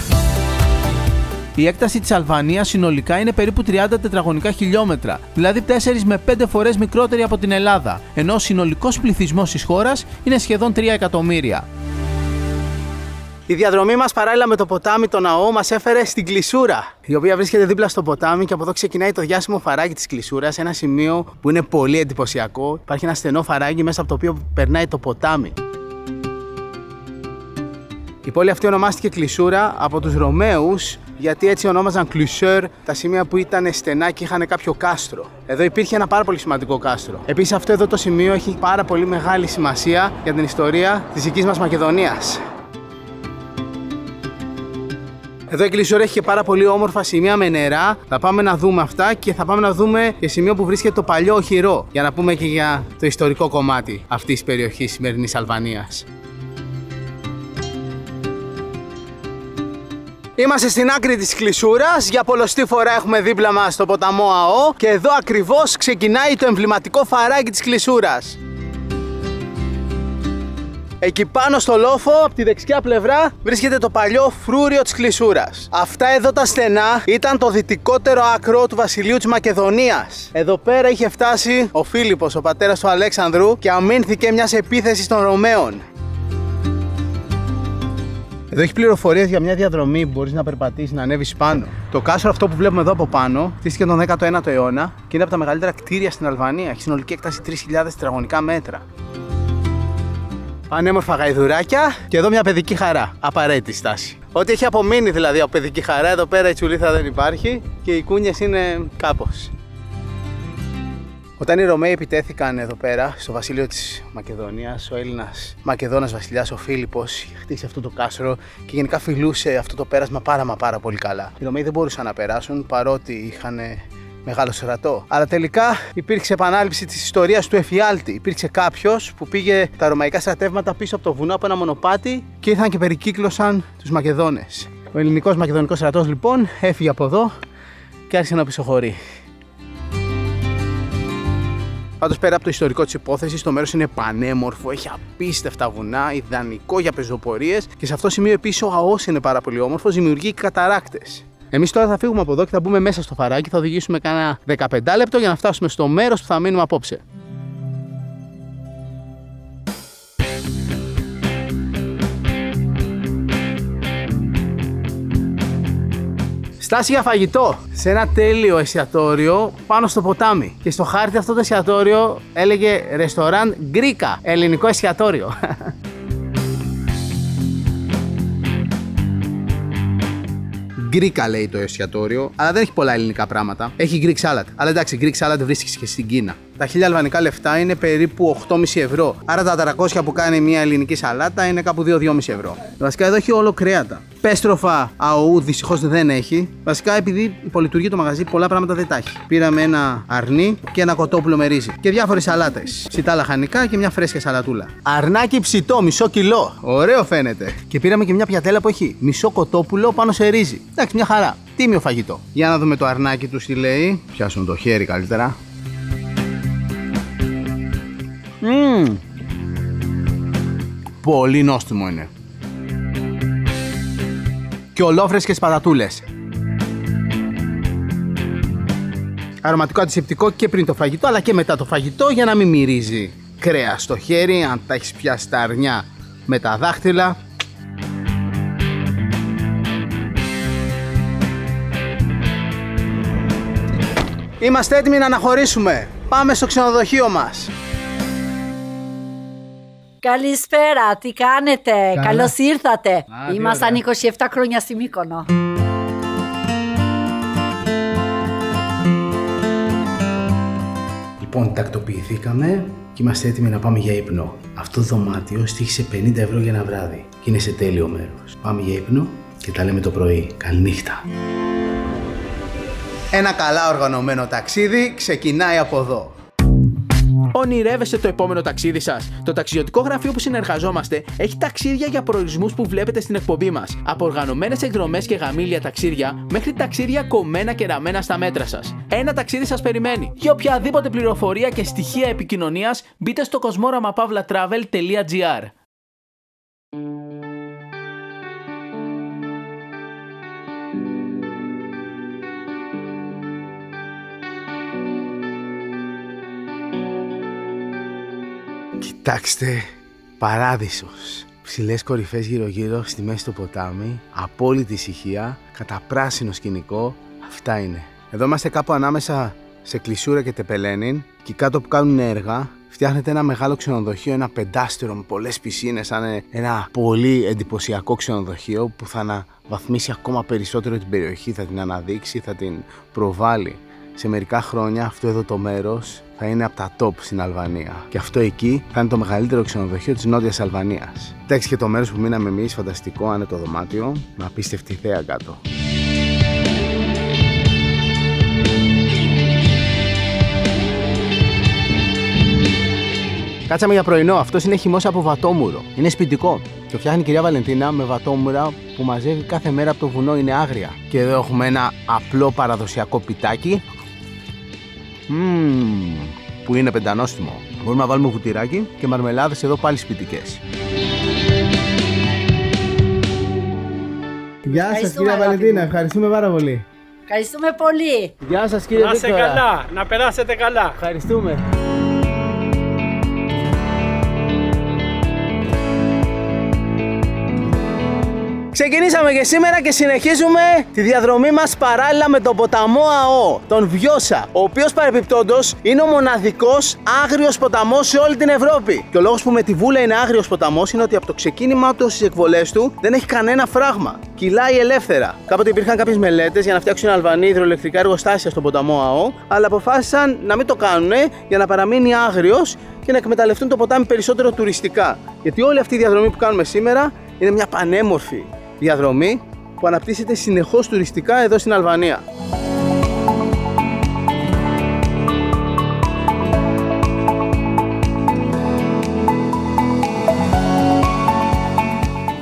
A: Η έκταση της Αλβανίας συνολικά είναι περίπου 30 τετραγωνικά χιλιόμετρα, δηλαδή 4 με 5 φορές μικρότερη από την Ελλάδα, ενώ ο συνολικός πληθυσμός της χώρας είναι σχεδόν 3 εκατομμύρια. Η διαδρομή μας παράλληλα με το ποτάμι, το ναό, μας έφερε στην Κλεισούρα, η οποία βρίσκεται δίπλα στο ποτάμι και από εδώ ξεκινάει το διάσημο φαράγγι της Κλεισούρας, ένα σημείο που είναι πολύ εντυπωσιακό. Υπάρχει ένα στενό φαράγγι μέσα από το οποίο περνάει το ποτάμι. Η πόλη αυτή ονομάστηκε Κλεισούρα από τους Ρωμαίους, γιατί έτσι ονόμαζαν Κλεισέρ τα σημεία που ήταν στενά και είχαν κάποιο κάστρο. Εδώ υπήρχε ένα πάρα πολύ σημαντικό κάστρο. Επίσης, αυτό εδώ το σημείο έχει πάρα πολύ μεγάλη σημασία για την ιστορία της δικής μας Μακεδονίας. Εδώ η Κλεισούρα έχει και πάρα πολύ όμορφα σημεία με νερά. Θα πάμε να δούμε αυτά και θα πάμε να δούμε και σημείο που βρίσκεται το παλιό οχυρό, για να πούμε και για το ιστορικό κομμάτι αυτής της περιοχής σημερινής Αλβανίας. Είμαστε στην άκρη της Κλεισούρας, για πολλοστή φορά έχουμε δίπλα μας το ποταμό ΑΟ και εδώ ακριβώς ξεκινάει το εμβληματικό φαράγγι της Κλεισούρας. Εκεί πάνω στο λόφο, από τη δεξιά πλευρά, βρίσκεται το παλιό φρούριο της Κλεισούρας. Αυτά εδώ τα στενά ήταν το δυτικότερο άκρο του βασιλείου της Μακεδονίας. Εδώ πέρα είχε φτάσει ο Φίλιππος, ο πατέρας του Αλέξανδρου, και αμήνθηκε μιας επίθεσης των Ρωμαίων. Εδώ έχει πληροφορίες για μια διαδρομή που μπορείς να περπατήσεις, να ανέβεις πάνω. Το κάστρο αυτό που βλέπουμε εδώ από πάνω χτίστηκε τον 19ο αιώνα και είναι από τα μεγαλύτερα κτίρια στην Αλβανία. Έχει συνολική έκταση 3.000 τετραγωνικά μέτρα. Πανέμορφα γαϊδουράκια και εδώ μια παιδική χαρά. Απαραίτητη στάση. Ό,τι έχει απομείνει δηλαδή από παιδική χαρά, εδώ πέρα η τσουλήθα δεν υπάρχει και οι κούνιες είναι κάπως. Όταν οι Ρωμαίοι επιτέθηκαν εδώ πέρα, στο βασίλειο της Μακεδονίας, ο Έλληνας Μακεδόνας βασιλιάς ο Φίλιππος είχε χτίσει αυτό το κάστρο και γενικά φιλούσε αυτό το πέρασμα πάρα πολύ καλά. Οι Ρωμαίοι δεν μπορούσαν να περάσουν παρότι είχαν μεγάλο στρατό. Αλλά τελικά υπήρξε επανάληψη της ιστορίας του εφιάλτη. Υπήρξε κάποιος που πήγε τα ρωμαϊκά στρατεύματα πίσω από το βουνό από ένα μονοπάτι και ήρθαν και περικύκλωσαν τους Μακεδόνες. Ο ελληνικός μακεδονικός στρατός λοιπόν έφυγε από εδώ και άρχισε να πισωχωρεί. Πάντως πέρα από το ιστορικό της υπόθεσης, το μέρος είναι πανέμορφο, έχει απίστευτα βουνά, ιδανικό για πεζοπορίες και σε αυτό το σημείο επίσης ο ΑΟΣ είναι πάρα πολύ όμορφος, δημιουργεί καταράκτες. Εμείς τώρα θα φύγουμε από εδώ και θα μπούμε μέσα στο φαράκι, θα οδηγήσουμε κάνα 15 λεπτό για να φτάσουμε στο μέρος που θα μείνουμε απόψε. Στάση για φαγητό σε ένα τέλειο εστιατόριο πάνω στο ποτάμι. Και στο χάρτη αυτό το εστιατόριο έλεγε ρεστοράν Γκρίκα, ελληνικό εστιατόριο. Γκρίκα λέει το εστιατόριο, αλλά δεν έχει πολλά ελληνικά πράγματα. Έχει Greek salad. Αλλά εντάξει, Greek salad βρίσκεις και στην Κίνα. Τα 1000 αλβανικά λεφτά είναι περίπου 8,5 ευρώ. Άρα τα 400 που κάνει μια ελληνική σαλάτα είναι κάπου 2-2,5 ευρώ. Βασικά εδώ έχει όλο κρέατα. Πέστροφα αού δυστυχώς δεν έχει. Βασικά επειδή υπολειτουργεί το μαγαζί, πολλά πράγματα δεν τα έχει. Πήραμε ένα αρνί και ένα κοτόπουλο με ρύζι. Και διάφορες σαλάτες. Ψητά λαχανικά και μια φρέσκια σαλατούλα. Αρνάκι ψητό, μισό κιλό. Ωραίο φαίνεται. Και πήραμε και μια πιατέλα που έχει μισό κοτόπουλο πάνω σε ρύζι. Εντάξει, μια χαρά. Τίμιο φαγητό. Για να δούμε το αρνάκι του τι λέει. Πιάσουμε το χέρι καλύτερα. Πολύ νόστιμο είναι. Και ολόφρεσκες πατατούλες. Αρωματικό αντισηπτικό και πριν το φαγητό αλλά και μετά το φαγητό για να μην μυρίζει κρέας στο χέρι. Αν τα έχεις πιάσει τα αρνιά με τα δάχτυλα. Είμαστε έτοιμοι να αναχωρήσουμε. Πάμε στο ξενοδοχείο μας.
D: Καλησπέρα, τι κάνετε, καλώς ήρθατε. Ήμασταν 27 χρόνια στη Μύκονο.
A: Λοιπόν, τακτοποιηθήκαμε και είμαστε έτοιμοι να πάμε για ύπνο. Αυτό το δωμάτιο στοίχησε 50 ευρώ για ένα βράδυ και είναι σε τέλειο μέρος. Πάμε για ύπνο και τα λέμε το πρωί. Καληνύχτα. Ένα καλά οργανωμένο ταξίδι ξεκινάει από εδώ.
E: Ονειρεύεστε το επόμενο ταξίδι σας? Το ταξιδιωτικό γραφείο που συνεργαζόμαστε έχει ταξίδια για προορισμούς που βλέπετε στην εκπομπή μας. Από οργανωμένες εκδρομές και γαμήλια ταξίδια μέχρι ταξίδια κομμένα και ραμμένα στα μέτρα σας. Ένα ταξίδι σας περιμένει. Για οποιαδήποτε πληροφορία και στοιχεία επικοινωνίας μπείτε στο cosmoramaPavlatravel.gr.
A: Κοιτάξτε, παράδεισος. Ψηλές κορυφές γύρω-γύρω στη μέση του ποτάμι, απόλυτη ησυχία, καταπράσινο σκηνικό, αυτά είναι. Εδώ είμαστε κάπου ανάμεσα σε Κλεισούρα και Τεπελένιν και κάτω που κάνουν έργα φτιάχνεται ένα μεγάλο ξενοδοχείο, ένα πεντάστερο με πολλές πισίνες, σαν ένα πολύ εντυπωσιακό ξενοδοχείο που θα αναβαθμίσει ακόμα περισσότερο την περιοχή, θα την αναδείξει, θα την προβάλλει. Σε μερικά χρόνια αυτό εδώ το μέρος θα είναι από τα top στην Αλβανία. Και αυτό εκεί θα είναι το μεγαλύτερο ξενοδοχείο της Νότιας Αλβανίας. Εντάξει, και το μέρος που μείναμε εμείς, φανταστικό, άνετο δωμάτιο, με απίστευτη θέα κάτω. Κάτσαμε για πρωινό. Αυτός είναι χυμός από βατόμουρο. Είναι σπιτικό. Το φτιάχνει η κυρία Βαλεντίνα με βατόμουρα που μαζεύει κάθε μέρα από το βουνό, είναι άγρια. Και εδώ έχουμε ένα απλό παραδοσιακό πιτάκι. Που είναι πεντανόστιμο. Μπορούμε να βάλουμε βουτυράκι και μαρμελάδες εδώ πάλι σπιτικές. Γεια σας κυρία Βαλεντίνα, ευχαριστούμε πάρα πολύ.
D: Ευχαριστούμε πολύ.
A: Γεια σας κύριε Βίκτορα.
F: Να είστε καλά, να περάσετε καλά.
A: Ευχαριστούμε. Ξεκινήσαμε και σήμερα και συνεχίζουμε τη διαδρομή μας παράλληλα με τον ποταμό ΑΟ, τον Βιώσα, ο οποίος παρεπιπτόντως είναι ο μοναδικός άγριος ποταμός σε όλη την Ευρώπη. Και ο λόγος που με τη Βούλα είναι άγριος ποταμός είναι ότι από το ξεκίνημά του στις εκβολές του δεν έχει κανένα φράγμα. Κυλάει ελεύθερα. Κάποτε υπήρχαν κάποιες μελέτες για να φτιάξουν Αλβανοί υδροελεκτρικά εργοστάσια στον ποταμό ΑΟ, αλλά αποφάσισαν να μην το κάνουν για να παραμείνει άγριος και να εκμεταλλευτούν το ποτάμι περισσότερο τουριστικά. Γιατί όλη αυτή η διαδρομή που κάνουμε σήμερα είναι μια πανέμορφη διαδρομή που αναπτύσσεται συνεχώς τουριστικά εδώ στην Αλβανία.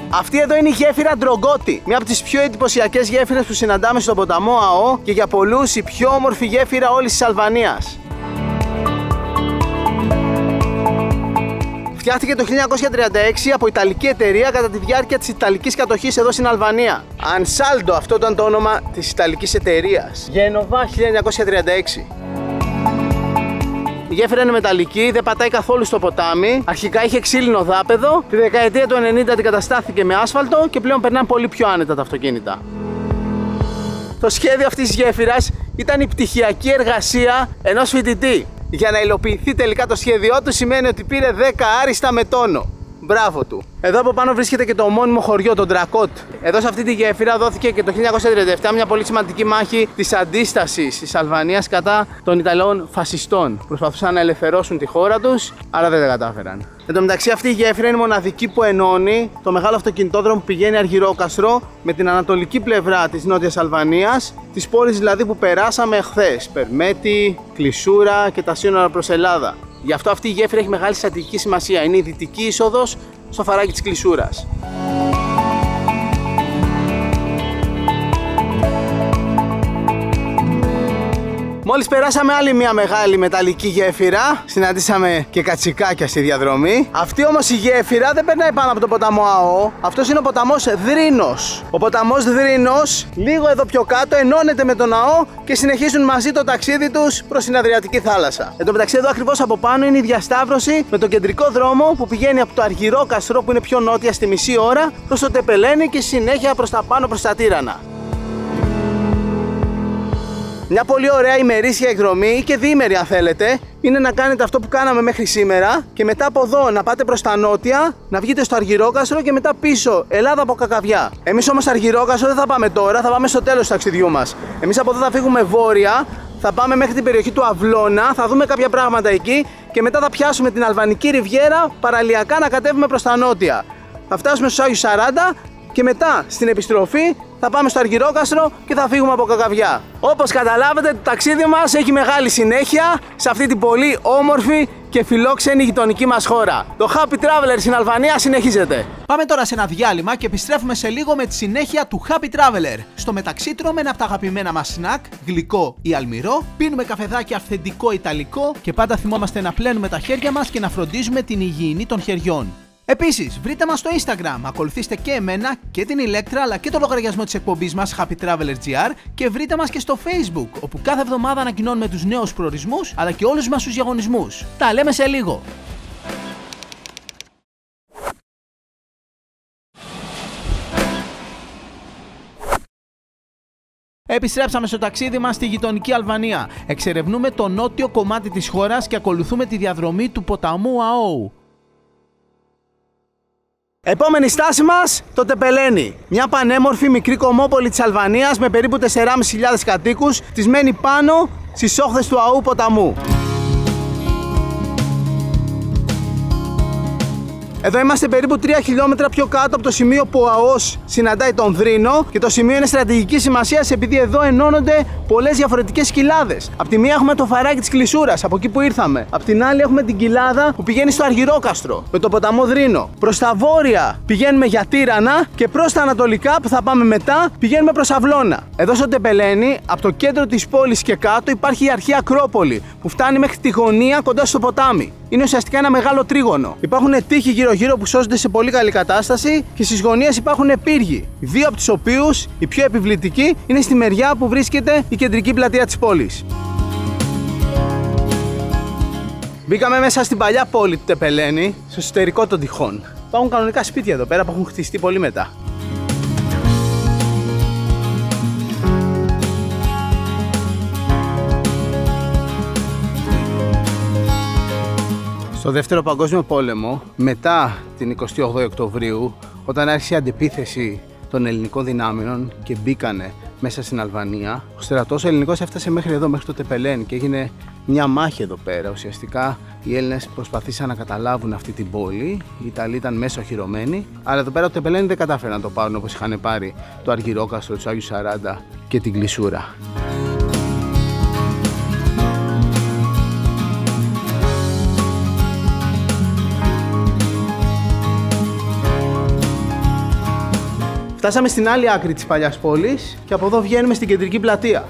A: Αυτή εδώ είναι η γέφυρα Ντρογκότη, μια από τις πιο εντυπωσιακές γέφυρες που συναντάμε στον ποταμό ΑΟ και για πολλούς η πιο όμορφη γέφυρα όλης της Αλβανίας. Φτιάχτηκε το 1936 από Ιταλική εταιρεία κατά τη διάρκεια της Ιταλικής κατοχής εδώ στην Αλβανία. Ανσάλντο, αυτό ήταν το όνομα της Ιταλικής εταιρείας. Γένοβα 1936. Η γέφυρα είναι μεταλλική, δεν πατάει καθόλου στο ποτάμι. Αρχικά είχε ξύλινο δάπεδο. Τη δεκαετία του 90 αντικαταστάθηκε με άσφαλτο και πλέον περνάνε πολύ πιο άνετα τα αυτοκίνητα. Το σχέδιο αυτής της γέφυρας ήταν η πτυχιακή εργασία ενός φοιτητή. Για να υλοποιηθεί τελικά το σχέδιό του σημαίνει ότι πήρε 10 άριστα με τόνο. Μπράβο του. Εδώ από πάνω βρίσκεται και το ομώνυμο χωριό, τον Ντρακότ. Εδώ σε αυτή τη γέφυρα δόθηκε και το 1937 μια πολύ σημαντική μάχη της αντίστασης της Αλβανίας κατά των Ιταλών φασιστών. Προσπαθούσαν να ελευθερώσουν τη χώρα τους, αλλά δεν τα κατάφεραν. Εν τω μεταξύ, αυτή η γέφυρα είναι μοναδική που ενώνει το μεγάλο αυτοκινητόδρομο που πηγαίνει Αργυρόκαστρο με την ανατολική πλευρά της Νότιας Αλβανίας, τις πόλεις δηλαδή που περάσαμε χθες. Περμέτη, Κλεισούρα και τα σύνορα προς Ελλάδα. Γι' αυτό αυτή η γέφυρα έχει μεγάλη στρατηγική σημασία. Είναι η δυτική είσοδος στο φαράγγι της Κλεισούρας. Μόλις περάσαμε άλλη μια μεγάλη μεταλλική γέφυρα, συναντήσαμε και κατσικάκια στη διαδρομή. Αυτή όμως η γέφυρα δεν περνάει πάνω από το ποταμό ΑΟ. Αυτός είναι ο ποταμός Δρίνος. Ο ποταμός Δρίνος, λίγο εδώ πιο κάτω, ενώνεται με τον ΑΟ και συνεχίζουν μαζί το ταξίδι τους προς την Αδριατική θάλασσα. Εν τω μεταξύ, εδώ ακριβώς από πάνω είναι η διασταύρωση με τον κεντρικό δρόμο που πηγαίνει από το Αργυρόκαστρο, που είναι πιο νότια, στη μισή ώρα, προς το Τεπελένι και συνέχεια προς τα πάνω προς τα Τύρανα. Μια πολύ ωραία ημερήσια εκδρομή και διήμερη αν θέλετε είναι να κάνετε αυτό που κάναμε μέχρι σήμερα και μετά από εδώ να πάτε προς τα νότια, να βγείτε στο Αργυρόκαστρο και μετά πίσω Ελλάδα από Κακαβιά. Εμείς όμως στο Αργυρόκαστρο δεν θα πάμε τώρα, θα πάμε στο τέλος του ταξιδιού μας. Εμείς από εδώ θα φύγουμε βόρεια, θα πάμε μέχρι την περιοχή του Αυλώνα, θα δούμε κάποια πράγματα εκεί και μετά θα πιάσουμε την Αλβανική Ριβιέρα παραλιακά να κατέβουμε προς τα νότια. Θα φτάσουμε στους Άγιους 40 και μετά στην επιστροφή θα πάμε στο Αργυρόκαστρο και θα φύγουμε από Κακαβιά. Όπως καταλάβετε, το ταξίδι μας έχει μεγάλη συνέχεια σε αυτή την πολύ όμορφη και φιλόξενη γειτονική μας χώρα. Το Happy Traveler στην Αλβανία συνεχίζεται.
E: Πάμε τώρα σε ένα διάλειμμα και επιστρέφουμε σε λίγο με τη συνέχεια του Happy Traveler. Στο μεταξύ τρώμε ένα από τα αγαπημένα μας σνακ, γλυκό ή αλμυρό, πίνουμε καφεδάκι αυθεντικό ιταλικό και πάντα θυμόμαστε να πλένουμε τα χέρια μας και να φροντίζουμε την υγιεινή των χεριών. Επίσης, βρείτε μας στο Instagram, ακολουθήστε και εμένα και την Ηλέκτρα αλλά και το λογαριασμό της εκπομπής μας Happy Traveler GR και βρείτε μας και στο Facebook, όπου κάθε εβδομάδα ανακοινώνουμε τους νέους προορισμούς αλλά και όλους μας τους διαγωνισμούς. Τα λέμε σε λίγο! Επιστρέψαμε στο ταξίδι μας στη γειτονική Αλβανία. Εξερευνούμε το νότιο κομμάτι της χώρας και ακολουθούμε τη διαδρομή του ποταμού ΑΟ.
A: Επόμενη στάση μας, το Τεπελένι. Μια πανέμορφη μικρή κομμόπολη της Αλβανίας με περίπου 4.500 κατοίκους, της μένει πάνω στις όχθες του ΑΟ ποταμού. Εδώ είμαστε περίπου 3 χιλιόμετρα πιο κάτω από το σημείο που ο ΑΟΣ συναντάει τον Δρίνο και το σημείο είναι στρατηγικής σημασίας επειδή εδώ ενώνονται πολλές διαφορετικές κοιλάδες. Απ' τη μία έχουμε το φαράγγι της Κλεισούρας, από εκεί που ήρθαμε. Απ' την άλλη έχουμε την κοιλάδα που πηγαίνει στο Αργυρόκαστρο με το ποταμό Δρίνο. Προς τα βόρεια πηγαίνουμε για Τύρανα και προς τα ανατολικά που θα πάμε μετά πηγαίνουμε προς Αυλώνα. Εδώ στο Τεπελένι, από το κέντρο της πόλης και κάτω, υπάρχει η αρχαία Ακρόπολη που φτάνει μέχρι τη γωνία κοντά στο ποτάμι. Είναι ουσιαστικά ένα μεγάλο τρίγωνο. Υπάρχουν τείχοι γύρω-γύρω που σώζονται σε πολύ καλή κατάσταση και στις γωνίες υπάρχουν πύργοι. Δύο από τους οποίους, η πιο επιβλητική, είναι στη μεριά που βρίσκεται η κεντρική πλατεία της πόλης. Μπήκαμε μέσα στην παλιά πόλη του Τεπελένι, στο εσωτερικό των τυχών. Υπάρχουν κανονικά σπίτια εδώ πέρα που έχουν χτιστεί πολύ μετά. Στο Δεύτερο Παγκόσμιο Πόλεμο, μετά την 28η Οκτωβρίου, όταν άρχισε η αντεπίθεση των ελληνικών δυνάμεων και μπήκανε μέσα στην Αλβανία, ο στρατός ελληνικός έφτασε μέχρι εδώ, μέχρι το Τεπελένη και έγινε μια μάχη εδώ πέρα. Ουσιαστικά οι Έλληνες προσπαθήσαν να καταλάβουν αυτή την πόλη, οι Ιταλοί ήταν μέσα οχυρωμένοι, αλλά εδώ πέρα το Τεπελένη δεν κατάφεραν να το πάρουν όπως είχαν πάρει το Αργυρόκαστρο, τους Άγιους 40 και την Κλεισούρα. Φτάσαμε στην άλλη άκρη της παλιάς πόλης και από εδώ βγαίνουμε στην κεντρική πλατεία.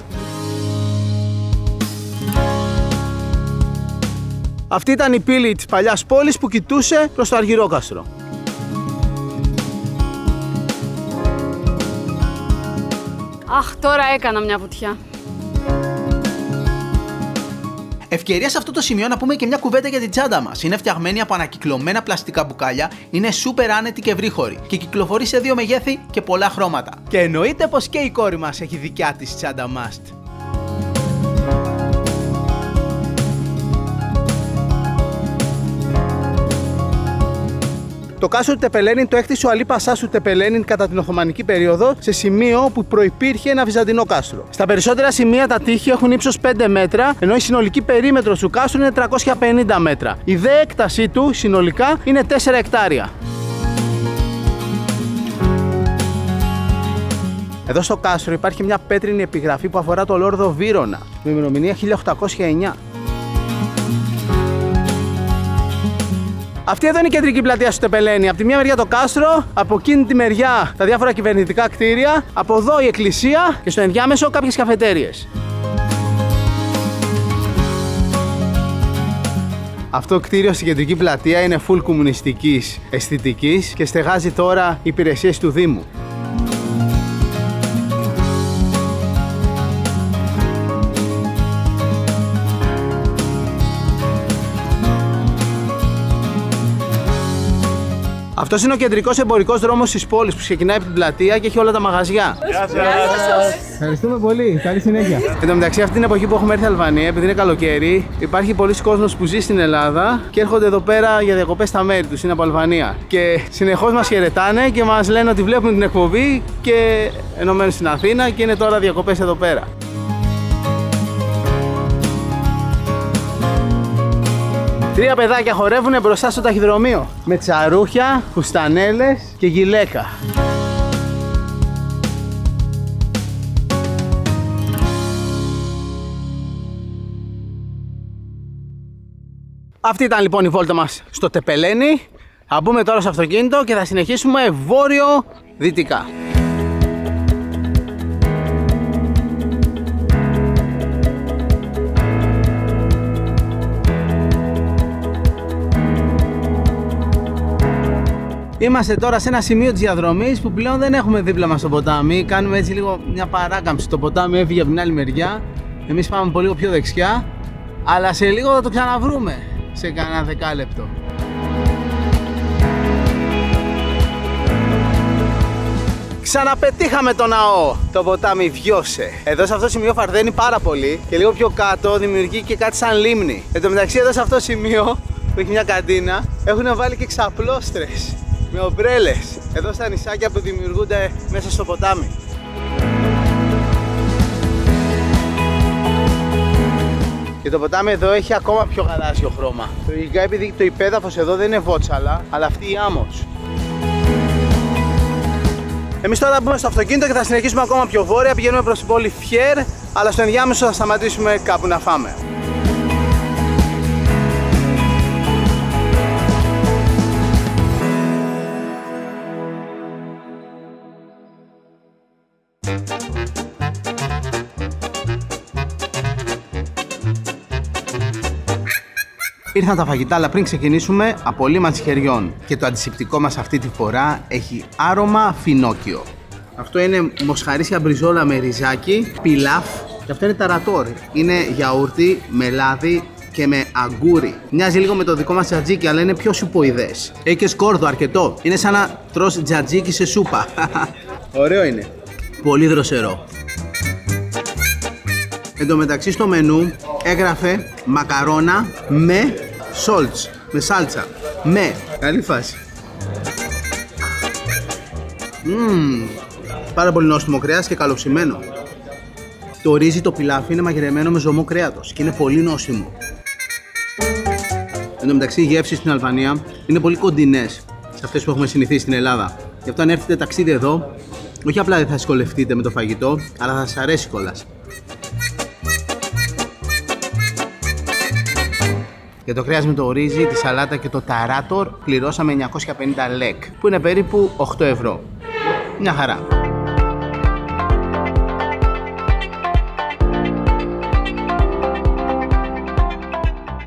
A: Αυτή ήταν η πύλη της παλιάς πόλης που κοιτούσε προς το Αργυρόκαστρο.
G: Αχ, τώρα έκανα μια βουτιά.
E: Ευκαιρία σε αυτό το σημείο να πούμε και μια κουβέντα για την τσάντα μας. Είναι φτιαγμένη από ανακυκλωμένα πλαστικά μπουκάλια, είναι σούπερ άνετη και ευρύχωρη και κυκλοφορεί σε 2 μεγέθη και πολλά χρώματα.
A: Και εννοείται πως και η κόρη μας έχει δικιά της τσάντα Must. Το κάστρο του Τεπελένιν το έκτισε ο Αλή Πασάς του Τεπελένιν κατά την Οθωμανική περίοδο, σε σημείο που προϋπήρχε ένα βυζαντινό κάστρο. Στα περισσότερα σημεία τα τείχη έχουν ύψος 5 μέτρα, ενώ η συνολική περίμετρος του κάστρου είναι 350 μέτρα. Η δε έκτασή του συνολικά είναι 4 εκτάρια. Εδώ στο κάστρο υπάρχει μια πέτρινη επιγραφή που αφορά το Λόρδο Βύρωνα, με ημερομηνία 1809. Αυτή εδώ είναι η κεντρική πλατεία στο Τεπελένι. Από τη μια μεριά το κάστρο, από εκείνη τη μεριά τα διάφορα κυβερνητικά κτίρια, από εδώ η εκκλησία και στο ενδιάμεσο κάποιες καφετέριες. Αυτό το κτίριο στην κεντρική πλατεία είναι full κομμουνιστικής αισθητικής και στεγάζει τώρα υπηρεσίες του Δήμου. Αυτός είναι ο κεντρικός εμπορικός δρόμος της πόλης που ξεκινάει από την πλατεία και έχει όλα τα μαγαζιά.
F: Γεια σας!
A: Ευχαριστούμε πολύ. Καλή συνέχεια. Εν τω μεταξύ, αυτή την εποχή που έχουμε έρθει Αλβανία, επειδή είναι καλοκαίρι, υπάρχει πολλοί κόσμος που ζει στην Ελλάδα και έρχονται εδώ πέρα για διακοπές στα μέρη τους. Είναι από Αλβανία. Και συνεχώς μας χαιρετάνε και μας λένε ότι βλέπουν την εκπομπή και ενωμένοι στην Αθήνα και είναι τώρα διακοπές εδώ πέρα. Τρία παιδάκια χορεύουν μπροστά στο ταχυδρομείο με τσαρούχια, φουστανέλες και γυλαίκα. Αυτή ήταν λοιπόν η βόλτα μας στο Τεπελένι. Θα μπούμε τώρα στο αυτοκίνητο και θα συνεχίσουμε βόρειο-δυτικά. Είμαστε τώρα σε ένα σημείο της διαδρομής που πλέον δεν έχουμε δίπλα μας το ποτάμι. Κάνουμε έτσι λίγο μια παράκαμψη. Το ποτάμι έφυγε από την άλλη μεριά. Εμείς πάμε πολύ πιο δεξιά. Αλλά σε λίγο θα το ξαναβρούμε σε κανένα δεκάλεπτο. Ξαναπετύχαμε το ναό, το ποτάμι Βιώσε. Εδώ σε αυτό το σημείο φαρδένει πάρα πολύ και λίγο πιο κάτω δημιουργεί και κάτι σαν λίμνη. Εν τω μεταξύ εδώ σε αυτό το σημείο που έχει μια καντίνα έχουν βάλει και ξαπλώστρες με ομπρέλες εδώ στα νησάκια που δημιουργούνται μέσα στο ποτάμι. Και το ποτάμι εδώ έχει ακόμα πιο γαλάζιο χρώμα. Λογικά επειδή το υπέδαφος εδώ δεν είναι βότσαλα, αλλά αυτή η άμμος. Εμείς τώρα θα μπούμε στο αυτοκίνητο και θα συνεχίσουμε ακόμα πιο βόρεια. Πηγαίνουμε προς την πόλη Φιέρ, αλλά στο ενδιάμεσο θα σταματήσουμε κάπου να φάμε. Ήρθαν τα φαγητά, αλλά πριν ξεκινήσουμε, απολύμανση χεριών. Και το αντισηπτικό μας αυτή τη φορά έχει άρωμα φινόκιο. Αυτό είναι μοσχαρίσια μπριζόλα με ριζάκι, πιλάφ και αυτό είναι ταρατόρ. Είναι γιαούρτι με λάδι και με αγκούρι. Μοιάζει λίγο με το δικό μας τζατζίκι, αλλά είναι πιο σουποειδές. Έχει και σκόρδο αρκετό. Είναι σαν να τρως τζατζίκι σε σούπα. Ωραίο είναι. Πολύ δροσερό. Εν τω μεταξύ στο μενού έγραφε μακαρόνα με σόλτς. με σάλτσα. Καλή φάση. Πάρα πολύ νόστιμο κρέας και καλοψημένο. Το ρύζι το πιλάφι είναι μαγειρεμένο με ζωμό κρέατος και είναι πολύ νόστιμο. Εν τω μεταξύ, οι γεύσεις στην Αλβανία είναι πολύ κοντινές σε αυτές που έχουμε συνηθίσει στην Ελλάδα. Γι' αυτό αν έρθετε ταξίδι εδώ, όχι απλά δεν θα δυσκολευτείτε με το φαγητό, αλλά θα σας αρέσει κιόλας. Για το κρέας με το ρύζι, τη σαλάτα και το ταράτορ πληρώσαμε 950 λεκ, που είναι περίπου 8 ευρώ. Μια χαρά.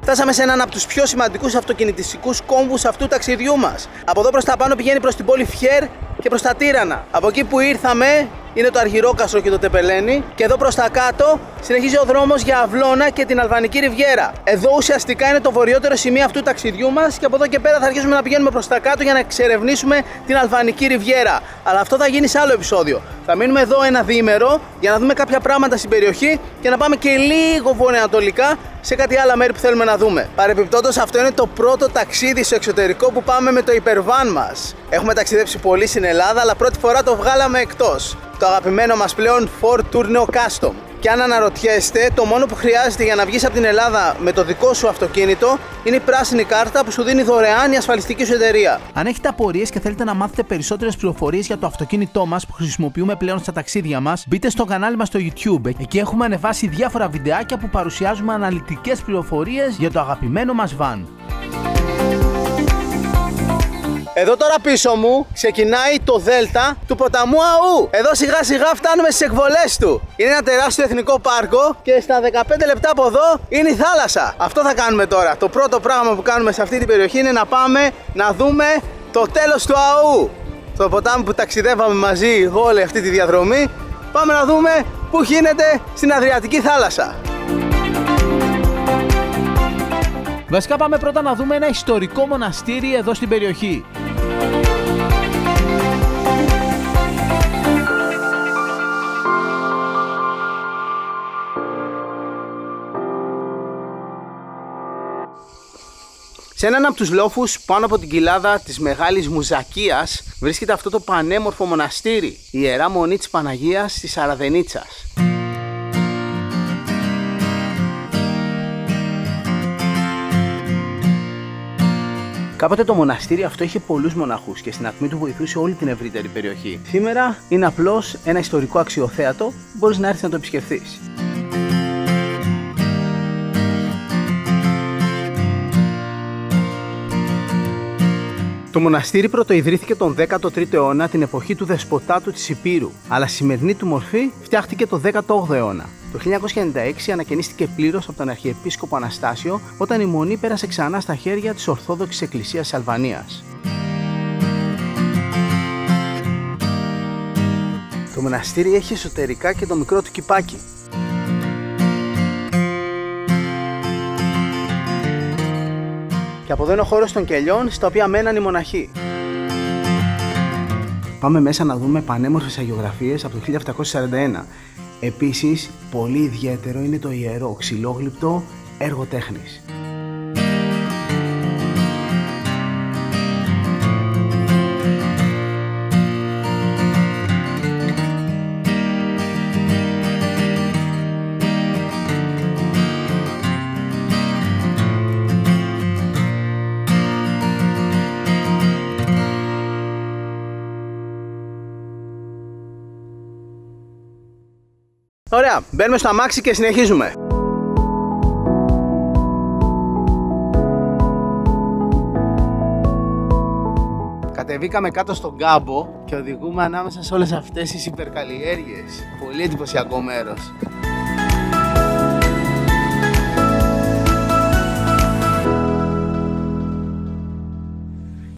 A: Φτάσαμε σε έναν από τους πιο σημαντικούς αυτοκινητιστικούς κόμβους αυτού του ταξιδιού μας. Από εδώ προς τα πάνω πηγαίνει προς την πόλη Φιέρ και προς τα Τύρανα. Από εκεί που ήρθαμε είναι το Αργυρόκαστρο και το Τεπελένι. Και εδώ προς τα κάτω συνεχίζει ο δρόμος για Αυλώνα και την Αλβανική Ριβιέρα. Εδώ ουσιαστικά είναι το βορειότερο σημείο αυτού του ταξιδιού μας. Και από εδώ και πέρα θα αρχίσουμε να πηγαίνουμε προς τα κάτω για να εξερευνήσουμε την Αλβανική Ριβιέρα. Αλλά αυτό θα γίνει σε άλλο επεισόδιο. Θα μείνουμε εδώ ένα διήμερο για να δούμε κάποια πράγματα στην περιοχή και να πάμε και λίγο βορειοανατολικά σε κάτι άλλα μέρη που θέλουμε να δούμε. Παρεπιπτόντως, αυτό είναι το πρώτο ταξίδι στο εξωτερικό που πάμε με το υπερβάν μας. Έχουμε ταξιδέψει πολύ στην Ελλάδα, αλλά πρώτη φορά το βγάλαμε εκτός. Το αγαπημένο μας πλέον Ford Tourneo Custom. Και αν αναρωτιέστε, το μόνο που χρειάζεται για να βγεις από την Ελλάδα με το δικό σου αυτοκίνητο είναι η πράσινη κάρτα που σου δίνει δωρεάν η ασφαλιστική σου εταιρεία.
E: Αν έχετε απορίες και θέλετε να μάθετε περισσότερες πληροφορίες για το αυτοκίνητό μας που χρησιμοποιούμε πλέον στα ταξίδια μας, μπείτε στο κανάλι μας στο YouTube. Εκεί έχουμε ανεβάσει διάφορα βιντεάκια που παρουσιάζουμε αναλυτικές πληροφορίες για το αγαπημένο μας βαν.
A: Εδώ τώρα πίσω μου ξεκινάει το δέλτα του ποταμού Αού. Εδώ σιγά σιγά φτάνουμε στις εκβολές του. Είναι ένα τεράστιο εθνικό πάρκο και στα 15 λεπτά από εδώ είναι η θάλασσα. Αυτό θα κάνουμε τώρα. Το πρώτο πράγμα που κάνουμε σε αυτή την περιοχή είναι να πάμε να δούμε το τέλος του Αού. Το ποτάμι που ταξιδεύαμε μαζί όλη αυτή τη διαδρομή. Πάμε να δούμε πού γίνεται στην Αδριατική θάλασσα.
E: Βασικά πάμε πρώτα να δούμε ένα ιστορικό μοναστήρι εδώ στην περιοχή.
A: Σε έναν από τους λόφους πάνω από την κοιλάδα της Μεγάλης Μουζακίας βρίσκεται αυτό το πανέμορφο μοναστήρι, η Ιερά Μονή της Παναγίας της Σαραδενίτσας. Κάποτε το μοναστήρι αυτό είχε πολλούς μοναχούς και στην ακμή του βοηθούσε όλη την ευρύτερη περιοχή. Σήμερα είναι απλώς ένα ιστορικό αξιοθέατο που μπορείς να έρθεις να το επισκεφθείς. Το μοναστήρι πρωτοειδρύθηκε τον 13ο αιώνα, την εποχή του δεσποτάτου της Υπήρου, αλλά σημερινή του μορφή φτιάχτηκε το 18ο αιώνα. Το 1996 ανακαινίστηκε πλήρως από τον Αρχιεπίσκοπο Αναστάσιο όταν η Μονή πέρασε ξανά στα χέρια της Ορθόδοξης Εκκλησίας της Αλβανίας. Το μοναστήρι έχει εσωτερικά και το μικρό του κηπάκι. Και από εδώ είναι ο χώρος των κελιών, στα οποία μέναν οι μοναχοί. Πάμε μέσα να δούμε πανέμορφες αγιογραφίες από το 1741. Επίσης, πολύ ιδιαίτερο είναι το ιερό ξυλόγλυπτο έργο τέχνης. Ωραία, μπαίνουμε στο αμάξι και συνεχίζουμε. Κατεβήκαμε κάτω στον κάμπο και οδηγούμε ανάμεσα σε όλες αυτές τις υπερκαλλιέργειες. Πολύ εντυπωσιακό μέρος.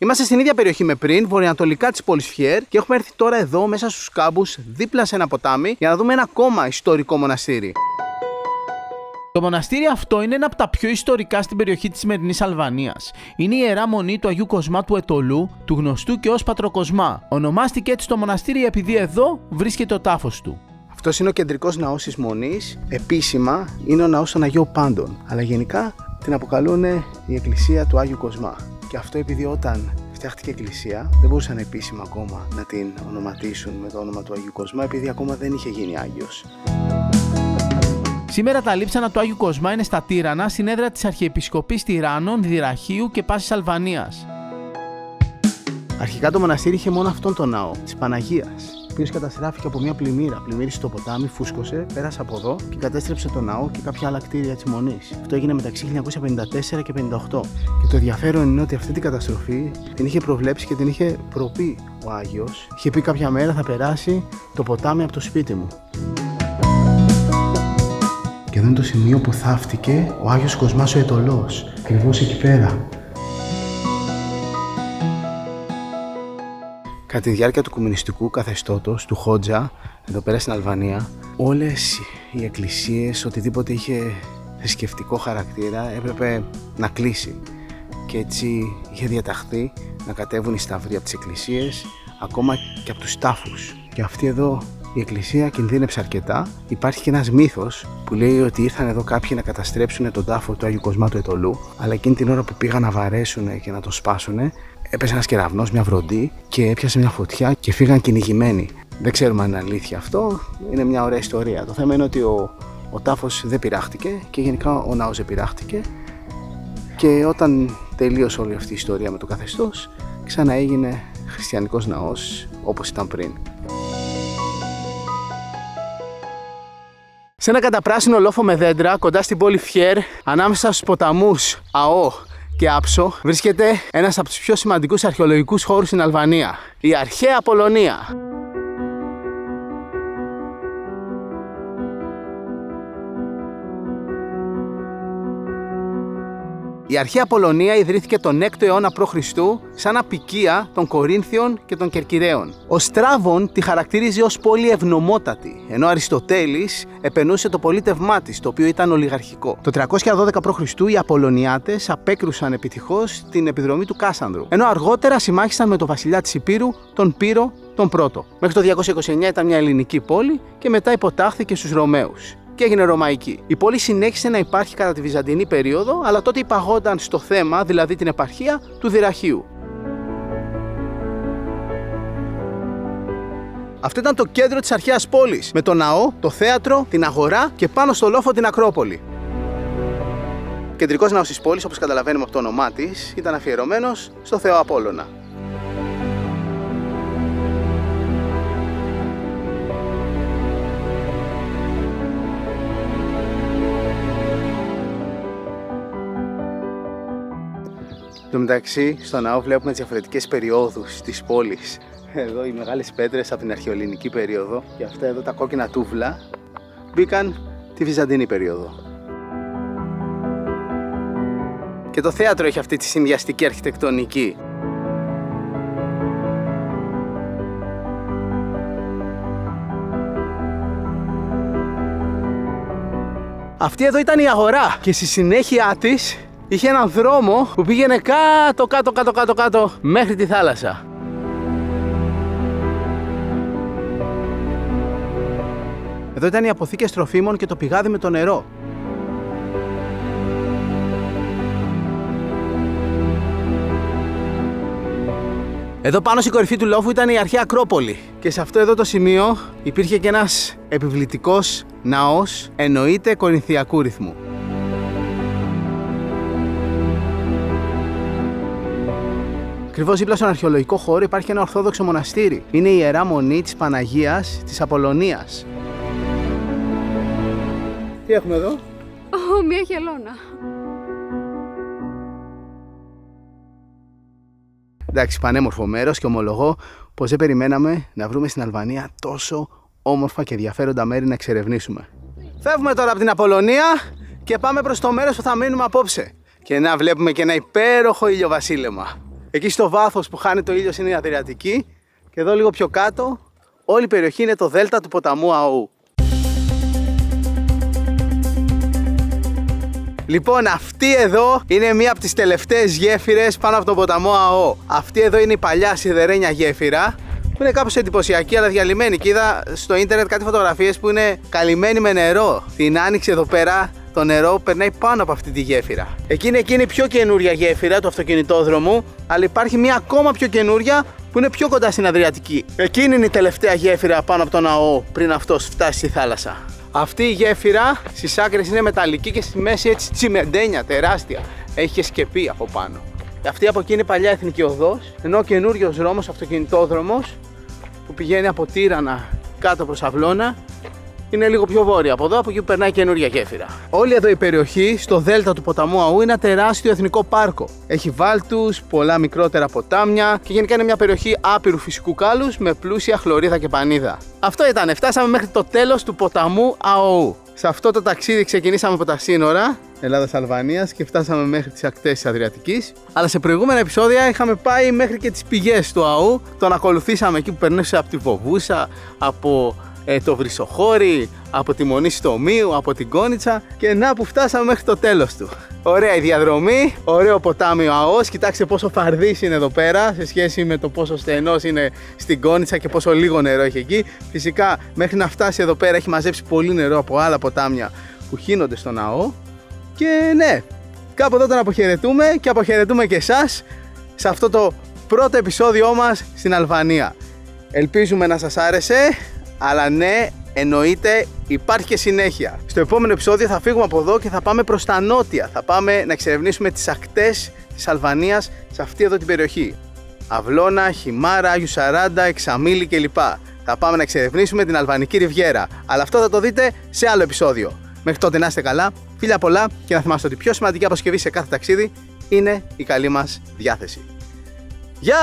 A: Είμαστε στην ίδια περιοχή με πριν, βορειοανατολικά της πόλης Φιέρ, και έχουμε έρθει τώρα εδώ μέσα στους κάμπους, δίπλα σε ένα ποτάμι, για να δούμε ένα ακόμα ιστορικό μοναστήρι.
E: Το μοναστήρι αυτό είναι ένα από τα πιο ιστορικά στην περιοχή της σημερινής Αλβανίας. Είναι η Ιερά Μονή του Αγίου Κοσμά του Ετωλού, του γνωστού και ως Πατροκοσμά. Ονομάστηκε έτσι το μοναστήρι επειδή εδώ βρίσκεται ο τάφος του.
A: Αυτός είναι ο κεντρικός ναός της Μονής. Επίσημα είναι ο ναός των Αγίων Πάντων. Αλλά γενικά την αποκαλούν η εκκλησία του Άγιου Κοσμά. Και αυτό επειδή όταν φτιάχτηκε η εκκλησία δεν μπορούσαν επίσημα ακόμα να την ονοματίσουν με το όνομα του Αγίου Κοσμά, επειδή ακόμα δεν είχε γίνει Άγιος.
E: Σήμερα τα λείψανα του Άγιου Κοσμά είναι στα Τύρανα, στην έδρα της Αρχιεπισκοπής Τυράννων, Δυραχείου και Πάσης Αλβανίας.
A: Αρχικά το μοναστήρι είχε μόνο αυτόν τον ναό, της Παναγίας, ο οποίος καταστράφηκε από μια πλημμύρα. Πλημμύρισε το ποτάμι, φούσκωσε, πέρασε από εδώ και κατέστρεψε τον ναό και κάποια άλλα κτίρια της Μονής. Αυτό έγινε μεταξύ 1954 και 1958. Και το ενδιαφέρον είναι ότι αυτή την καταστροφή την είχε προβλέψει και την είχε προπεί ο Άγιος. Είχε πει κάποια μέρα θα περάσει το ποτάμι από το σπίτι μου. Και εδώ είναι το σημείο που θαύτηκε ο Άγιος Κοσμάς ο Αιτωλός, ακριβώς εκεί πέρα. Κατά τη διάρκεια του κομμουνιστικού καθεστώτος, του Χότζα, εδώ πέρα στην Αλβανία, όλες οι εκκλησίες, οτιδήποτε είχε θρησκευτικό χαρακτήρα, έπρεπε να κλείσει. Και έτσι είχε διαταχθεί να κατέβουν οι σταυροί από τις εκκλησίες, ακόμα και από τους τάφους. Και αυτή εδώ η εκκλησία κινδύνεψε αρκετά. Υπάρχει και ένας μύθος που λέει ότι ήρθαν εδώ κάποιοι να καταστρέψουν τον τάφο του Άγιου Κοσμά του Αιτωλού, αλλά εκείνη την ώρα που πήγαν να βαρέσουν και να τον σπάσουν, έπεσε ένας κεραυνός, μια βροντή και έπιασε μια φωτιά και φύγαν κυνηγημένοι. Δεν ξέρουμε αν είναι αλήθεια αυτό, είναι μια ωραία ιστορία. Το θέμα είναι ότι ο τάφος δεν πειράχτηκε και γενικά ο ναός δεν πειράχτηκε. Και όταν τελείωσε όλη αυτή η ιστορία με το καθεστώς, ξαναέγινε χριστιανικός ναός όπως ήταν πριν. Σε ένα καταπράσινο λόφο με δέντρα κοντά στην πόλη Φιέρ, ανάμεσα στους ποταμούς Αό και Άψο, βρίσκεται ένας από τους πιο σημαντικούς αρχαιολογικούς χώρους στην Αλβανία, η Αρχαία Απολωνία. Η Αρχαία Απολωνία ιδρύθηκε τον 6ο αιώνα π.Χ. σαν αποικία των Κορίνθιων και των Κερκυραίων. Ο Στράβων τη χαρακτήριζε ως πόλη ευνομότατη, ενώ ο Αριστοτέλης επενούσε το πολίτευμά της, το οποίο ήταν ολιγαρχικό. Το 312 π.Χ. οι Απολωνιάτες απέκρουσαν επιτυχώς την επιδρομή του Κάσανδρου, ενώ αργότερα συμμάχισαν με τον βασιλιά της Υπήρου, τον Πύρο τον Πρώτο. Μέχρι το 229 ήταν μια ελληνική πόλη και μετά υποτάχθηκε στους Ρωμαίους και έγινε ρωμαϊκή. Η πόλη συνέχισε να υπάρχει κατά τη Βυζαντινή περίοδο, αλλά τότε υπαγόταν στο θέμα, δηλαδή την επαρχία του Δυραχείου. Αυτό ήταν το κέντρο της αρχαίας πόλης, με το ναό, το θέατρο, την αγορά και πάνω στο λόφο την Ακρόπολη. Ο κεντρικός ναός της πόλης, όπως καταλαβαίνουμε από το όνομά της, ήταν αφιερωμένος στο Θεό Απόλλωνα. Εν τω μεταξύ, στο ναό βλέπουμε τις διαφορετικές περιόδους της πόλης. Εδώ οι μεγάλες πέτρες από την αρχαιοελληνική περίοδο και αυτά εδώ τα κόκκινα τούβλα μπήκαν τη Βυζαντινή περίοδο. Και το θέατρο έχει αυτή τη συνδυαστική αρχιτεκτονική. Αυτή εδώ ήταν η αγορά και στη συνέχεια της είχε έναν δρόμο που πήγαινε κάτω μέχρι τη θάλασσα. Εδώ ήταν οι αποθήκες τροφίμων και το πηγάδι με το νερό. Εδώ πάνω στην κορυφή του λόφου ήταν η αρχαία Ακρόπολη. Και σε αυτό εδώ το σημείο υπήρχε και ένας επιβλητικός ναός, εννοείται κορινθιακού ρυθμού. Ακριβώς δίπλα στον αρχαιολογικό χώρο υπάρχει ένα ορθόδοξο μοναστήρι. Είναι η Ιερά Μονή της Παναγίας της Απολωνίας. Τι έχουμε εδώ?
G: Μία χελώνα.
A: Εντάξει, πανέμορφο μέρος και ομολογώ πως δεν περιμέναμε να βρούμε στην Αλβανία τόσο όμορφα και ενδιαφέροντα μέρη να εξερευνήσουμε. Φεύγουμε τώρα από την Απολωνία και πάμε προς το μέρος που θα μείνουμε απόψε. Και να βλέπουμε και ένα υπέροχο ηλιοβασίλεμα. Εκεί στο βάθος που χάνεται ο ήλιος είναι η Αδριατική και εδώ λίγο πιο κάτω όλη η περιοχή είναι το δέλτα του ποταμού Αού. Λοιπόν, αυτή εδώ είναι μία από τις τελευταίες γέφυρες πάνω από τον ποταμό Αό. Αυτή εδώ είναι η παλιά σιδερένια γέφυρα που είναι κάπως εντυπωσιακή αλλά διαλυμένη και είδα στο ίντερνετ κάτι φωτογραφίες που είναι καλυμμένη με νερό. Την άνοιξη εδώ πέρα το νερό περνάει πάνω από αυτή τη γέφυρα. Εκείνη είναι η πιο καινούρια γέφυρα του αυτοκινητόδρομου, αλλά υπάρχει μια ακόμα πιο καινούρια που είναι πιο κοντά στην Αδριατική. Εκείνη είναι η τελευταία γέφυρα πάνω από τον ναό πριν αυτός φτάσει στη θάλασσα. Αυτή η γέφυρα στις άκρες είναι μεταλλική και στη μέση έτσι τσιμεντένια, τεράστια. Έχει και σκεπή από πάνω. Αυτή από εκεί είναι παλιά εθνική οδός, ενώ ο καινούριος δρόμος, αυτοκινητόδρομος που πηγαίνει από Τύρανα κάτω προς Αυλώνα, είναι λίγο πιο βόρεια από εδώ, από εκεί που περνάει καινούρια γέφυρα. Όλη εδώ η περιοχή, στο δέλτα του ποταμού Αού, είναι ένα τεράστιο εθνικό πάρκο. Έχει βάλτους, πολλά μικρότερα ποτάμια και γενικά είναι μια περιοχή άπειρου φυσικού κάλους με πλούσια χλωρίδα και πανίδα. Αυτό ήταν, φτάσαμε μέχρι το τέλος του ποταμού Αού. Σε αυτό το ταξίδι ξεκινήσαμε από τα σύνορα Ελλάδας-Αλβανίας και φτάσαμε μέχρι τις ακτές της Αδριατικής. Αλλά σε προηγούμενα επεισόδια είχαμε πάει μέχρι και τις πηγές του Αού. Τον ακολουθήσαμε εκεί που περνούσε από τη Βοβούσα, από το Βρυσοχώρι, από τη Μονή Στομίου, από την Κόνιτσα και να που φτάσαμε μέχρι το τέλος του. Ωραία η διαδρομή, ωραίο ποτάμιο Αός, κοιτάξτε πόσο φαρδής είναι εδώ πέρα σε σχέση με το πόσο στενός είναι στην Κόνιτσα και πόσο λίγο νερό έχει εκεί. Φυσικά μέχρι να φτάσει εδώ πέρα έχει μαζέψει πολύ νερό από άλλα ποτάμια που χύνονται στον ναό. Και ναι, κάπου εδώ τον αποχαιρετούμε και αποχαιρετούμε και εσάς σε αυτό το πρώτο επεισόδιό μας στην Αλβανία. Ελπίζουμε να σας άρεσε. Αλλά ναι, εννοείται υπάρχει και συνέχεια. Στο επόμενο επεισόδιο θα φύγουμε από εδώ και θα πάμε προς τα νότια. Θα πάμε να εξερευνήσουμε τις ακτές της Αλβανίας σε αυτή εδώ την περιοχή. Αυλώνα, Χιμάρα, Άγιου Σαράντα, Εξαμήλη κλπ. Θα πάμε να εξερευνήσουμε την Αλβανική Ριβιέρα. Αλλά αυτό θα το δείτε σε άλλο επεισόδιο. Μέχρι τότε να είστε καλά, φίλια πολλά και να θυμάστε ότι η πιο σημαντική αποσκευή σε κάθε ταξίδι είναι η καλή μας διάθεση. Γεια!